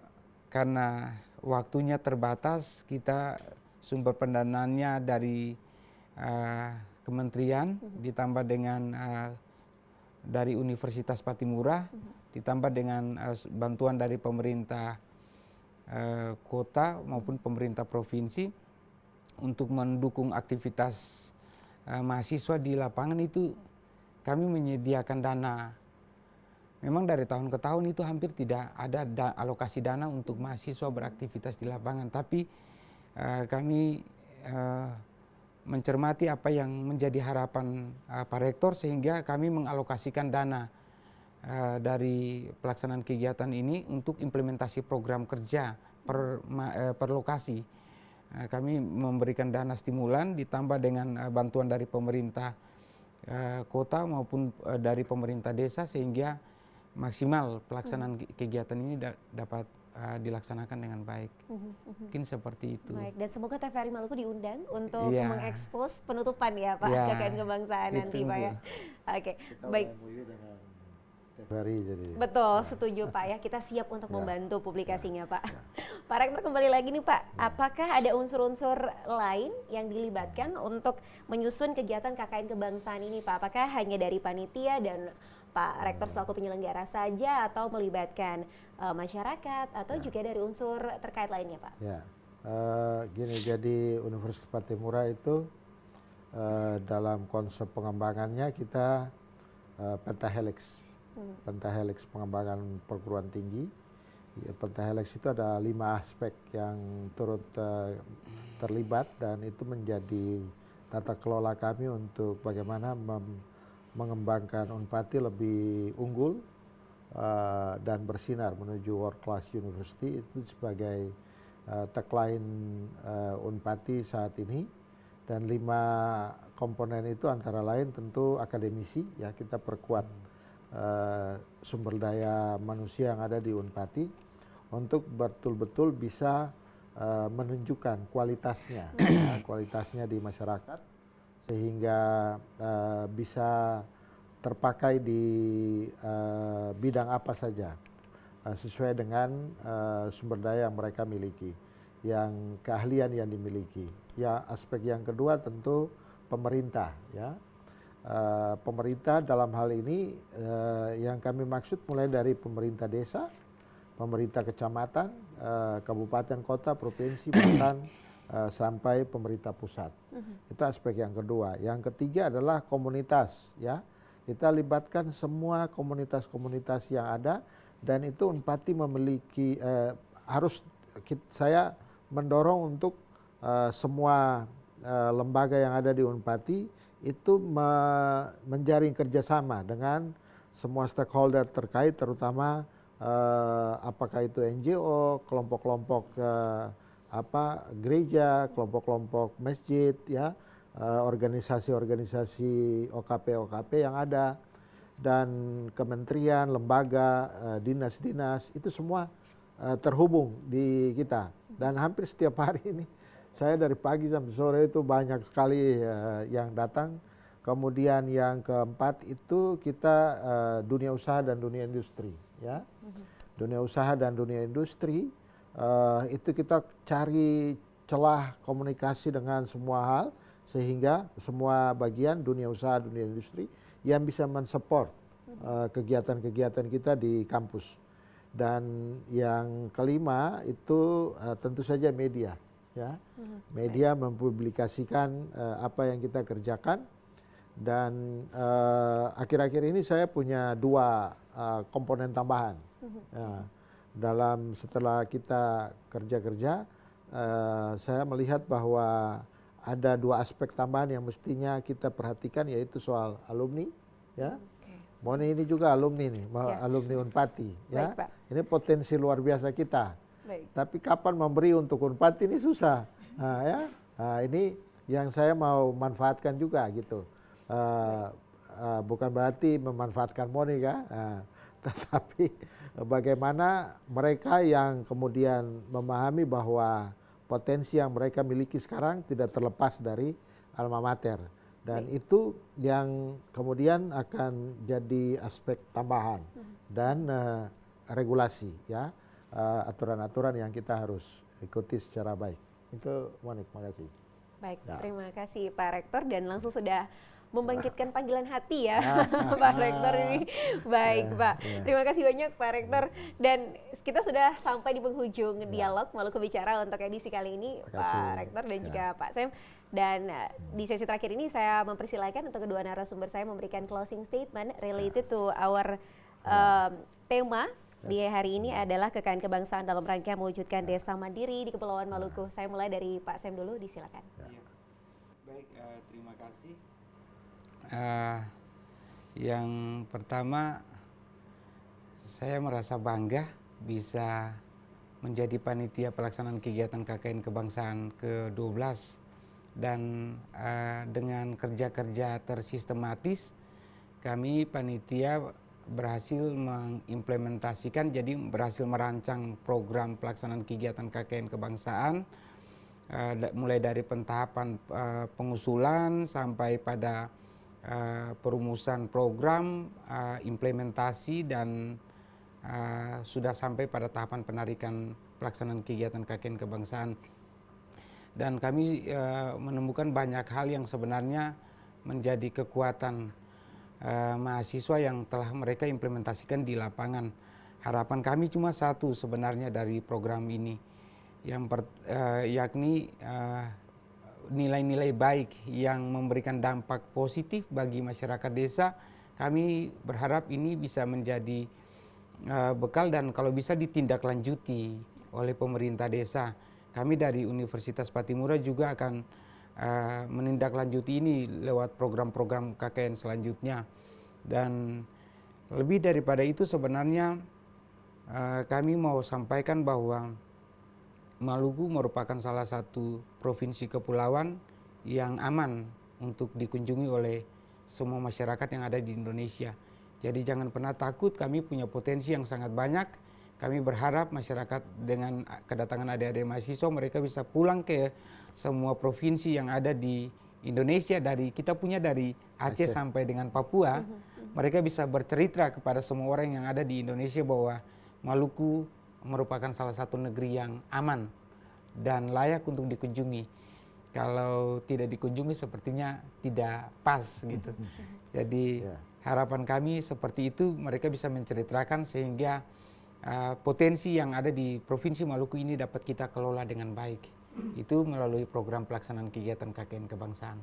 karena waktunya terbatas, kita sumber pendanaannya dari kementerian ditambah dengan dari Universitas Pattimura, ditambah dengan bantuan dari pemerintah kota maupun pemerintah provinsi untuk mendukung aktivitas mahasiswa di lapangan. Itu kami menyediakan dana. Memang dari tahun ke tahun itu hampir tidak ada alokasi dana untuk mahasiswa beraktivitas di lapangan, tapi kami mencermati apa yang menjadi harapan Pak Rektor sehingga kami mengalokasikan dana dari pelaksanaan kegiatan ini untuk implementasi program kerja per lokasi. Kami memberikan dana stimulan ditambah dengan bantuan dari pemerintah kota maupun dari pemerintah desa sehingga maksimal pelaksanaan kegiatan ini dapat dilaksanakan dengan baik. Mungkin seperti itu. Baik, dan semoga TVRI Maluku diundang untuk mengekspos penutupan ya Pak KKN Kebangsaan nanti Pak ya. Oke, baik. TVRI jadi. Betul, setuju Pak ya. Kita siap untuk membantu publikasinya Pak. Pak Rektor kembali lagi nih Pak. Apakah ada unsur-unsur lain yang dilibatkan untuk menyusun kegiatan KKN Kebangsaan ini Pak? Apakah hanya dari panitia dan Pak Rektor selaku penyelenggara saja atau melibatkan masyarakat atau juga dari unsur terkait lainnya Pak? Ya, gini, jadi Universitas Pattimura itu dalam konsep pengembangannya kita pentahelix pengembangan perguruan tinggi Ya, Pentahelix itu ada 5 aspek yang turut terlibat, dan itu menjadi tata kelola kami untuk bagaimana mengembangkan Unpati lebih unggul dan bersinar menuju World Class University. Itu sebagai tagline Unpati saat ini. Dan 5 komponen itu antara lain tentu akademisi, ya, kita perkuat sumber daya manusia yang ada di Unpati untuk betul-betul bisa menunjukkan kualitasnya, kualitasnya di masyarakat, sehingga bisa terpakai di bidang apa saja sesuai dengan sumber daya yang mereka miliki, yang keahlian yang dimiliki. Ya, aspek yang kedua tentu pemerintah, ya. Pemerintah dalam hal ini yang kami maksud mulai dari pemerintah desa, pemerintah kecamatan, kabupaten, kota, provinsi, bahkan sampai pemerintah pusat. Itu aspek yang kedua. Yang ketiga adalah komunitas, ya. Kita libatkan semua komunitas-komunitas yang ada, dan itu Unpati memiliki saya mendorong untuk semua lembaga yang ada di Unpati itu menjaring kerjasama dengan semua stakeholder terkait, terutama apakah itu NGO, kelompok-kelompok gereja, kelompok-kelompok masjid, ya, organisasi-organisasi OKP yang ada, dan kementerian, lembaga, dinas-dinas, itu semua terhubung di kita. Dan hampir setiap hari ini saya dari pagi sampai sore itu banyak sekali yang datang. Kemudian yang keempat itu kita dunia usaha dan dunia industri, ya. Dunia usaha dan dunia industri itu kita cari celah komunikasi dengan semua hal, sehingga semua bagian dunia usaha, dunia industri yang bisa mensupport kegiatan-kegiatan kita di kampus. Dan yang kelima itu tentu saja media, ya. Media mempublikasikan apa yang kita kerjakan. Dan akhir-akhir ini saya punya 2 komponen tambahan. Setelah kita kerja-kerja, saya melihat bahwa ada 2 aspek tambahan yang mestinya kita perhatikan, yaitu soal alumni, ya. Moni ini juga alumni nih, alumni Unpati, ya. Baik, Pak. Ini potensi luar biasa kita. Baik. Tapi kapan memberi untuk Unpati ini susah, ya. Ini yang saya mau manfaatkan juga gitu. Bukan berarti memanfaatkan Moni, kan? Tetapi bagaimana mereka yang kemudian memahami bahwa potensi yang mereka miliki sekarang tidak terlepas dari alma mater. Dan itu yang kemudian akan jadi aspek tambahan dan regulasi, ya, aturan-aturan yang kita harus ikuti secara baik. Itu Monik, makasih. Baik, Ya. terima kasih Pak Rektor, dan langsung sudah membangkitkan panggilan hati ya Pak Rektor ini. Baik, Pak. Terima kasih banyak Pak Rektor, dan kita sudah sampai di penghujung dialog Maluku Bicara untuk edisi kali ini, Pak Rektor dan juga Pak Sam. Dan di sesi terakhir ini saya mempersilahkan untuk kedua narasumber saya memberikan closing statement related to our tema di hari ini adalah kekayaan kebangsaan dalam rangka mewujudkan desa mandiri di Kepulauan Maluku. Saya mulai dari Pak Sam dulu, disilakan. Baik, terima kasih. Yang pertama, saya merasa bangga bisa menjadi panitia pelaksanaan kegiatan KKN Kebangsaan ke-12, dan dengan kerja-kerja tersistematis kami panitia berhasil mengimplementasikan, jadi berhasil merancang program pelaksanaan kegiatan KKN Kebangsaan mulai dari pentahapan pengusulan sampai pada perumusan program, implementasi, dan sudah sampai pada tahapan penarikan pelaksanaan kegiatan KKN Kebangsaan. Dan kami menemukan banyak hal yang sebenarnya menjadi kekuatan mahasiswa yang telah mereka implementasikan di lapangan. Harapan kami cuma satu sebenarnya dari program ini, yakni nilai-nilai baik yang memberikan dampak positif bagi masyarakat desa. Kami berharap ini bisa menjadi bekal dan kalau bisa ditindaklanjuti oleh pemerintah desa. Kami dari Universitas Patimura juga akan menindaklanjuti ini lewat program-program KKN selanjutnya. Dan lebih daripada itu sebenarnya kami mau sampaikan bahwa Maluku merupakan salah satu provinsi kepulauan yang aman untuk dikunjungi oleh semua masyarakat yang ada di Indonesia. Jadi jangan pernah takut, kami punya potensi yang sangat banyak. Kami berharap masyarakat dengan kedatangan adik-adik mahasiswa mereka bisa pulang ke semua provinsi yang ada di Indonesia, kita punya dari Aceh sampai dengan Papua. Mereka bisa bercerita kepada semua orang yang ada di Indonesia bahwa Maluku merupakan salah satu negeri yang aman dan layak untuk dikunjungi. Kalau tidak dikunjungi sepertinya tidak pas gitu. Jadi harapan kami seperti itu, mereka bisa menceritakan sehingga potensi yang ada di Provinsi Maluku ini dapat kita kelola dengan baik. Itu melalui program pelaksanaan kegiatan KKN kebangsaan.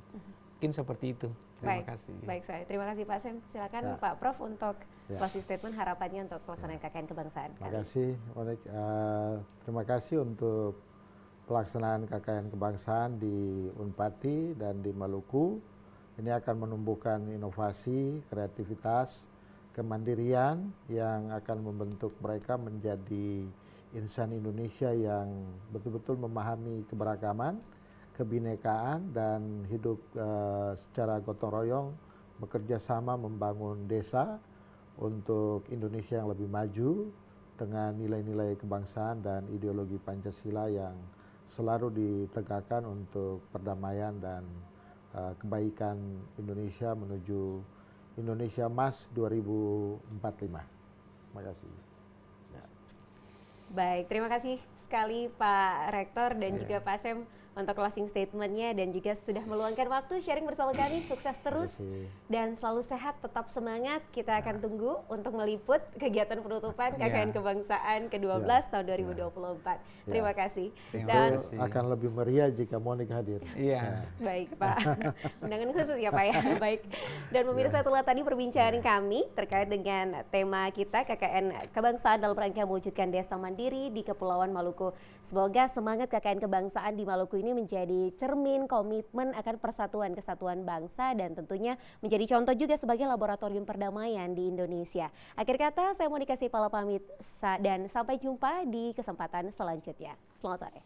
Mungkin seperti itu. Terima kasih. Baik, saya terima kasih Pak Sem. Silakan Pak Prof untuk closing statement harapannya untuk pelaksanaan KKN kebangsaan. Terima kasih, Monik. Terima kasih untuk pelaksanaan KKN kebangsaan di Unpati dan di Maluku. Ini akan menumbuhkan inovasi, kreativitas, kemandirian yang akan membentuk mereka menjadi insan Indonesia yang betul-betul memahami keberagaman, kebinekaan, dan hidup secara gotong royong, bekerja sama membangun desa untuk Indonesia yang lebih maju dengan nilai-nilai kebangsaan dan ideologi Pancasila yang selalu ditegakkan untuk perdamaian dan kebaikan Indonesia menuju Indonesia Emas 2045. Terima kasih. Baik, terima kasih sekali Pak Rektor dan juga Pak Sem untuk closing statementnya dan juga sudah meluangkan waktu sharing bersama kami. Sukses terus dan selalu sehat, tetap semangat. Kita akan tunggu untuk meliput kegiatan penutupan KKN Kebangsaan ke-12 tahun 2024. Terima kasih. Dan akan lebih meriah jika Monik hadir. Iya. Baik Pak, undangan khusus ya Pak ya. Baik. Dan pemirsa, itulah tadi perbincangan kami terkait dengan tema kita KKN Kebangsaan dalam rangka mewujudkan desa mandiri di Kepulauan Maluku. Semoga semangat KKN Kebangsaan di Maluku ini menjadi cermin komitmen akan persatuan kesatuan bangsa dan tentunya menjadi contoh juga sebagai laboratorium perdamaian di Indonesia. Akhir kata, saya Monika Sipala pamit dan sampai jumpa di kesempatan selanjutnya. Selamat sore.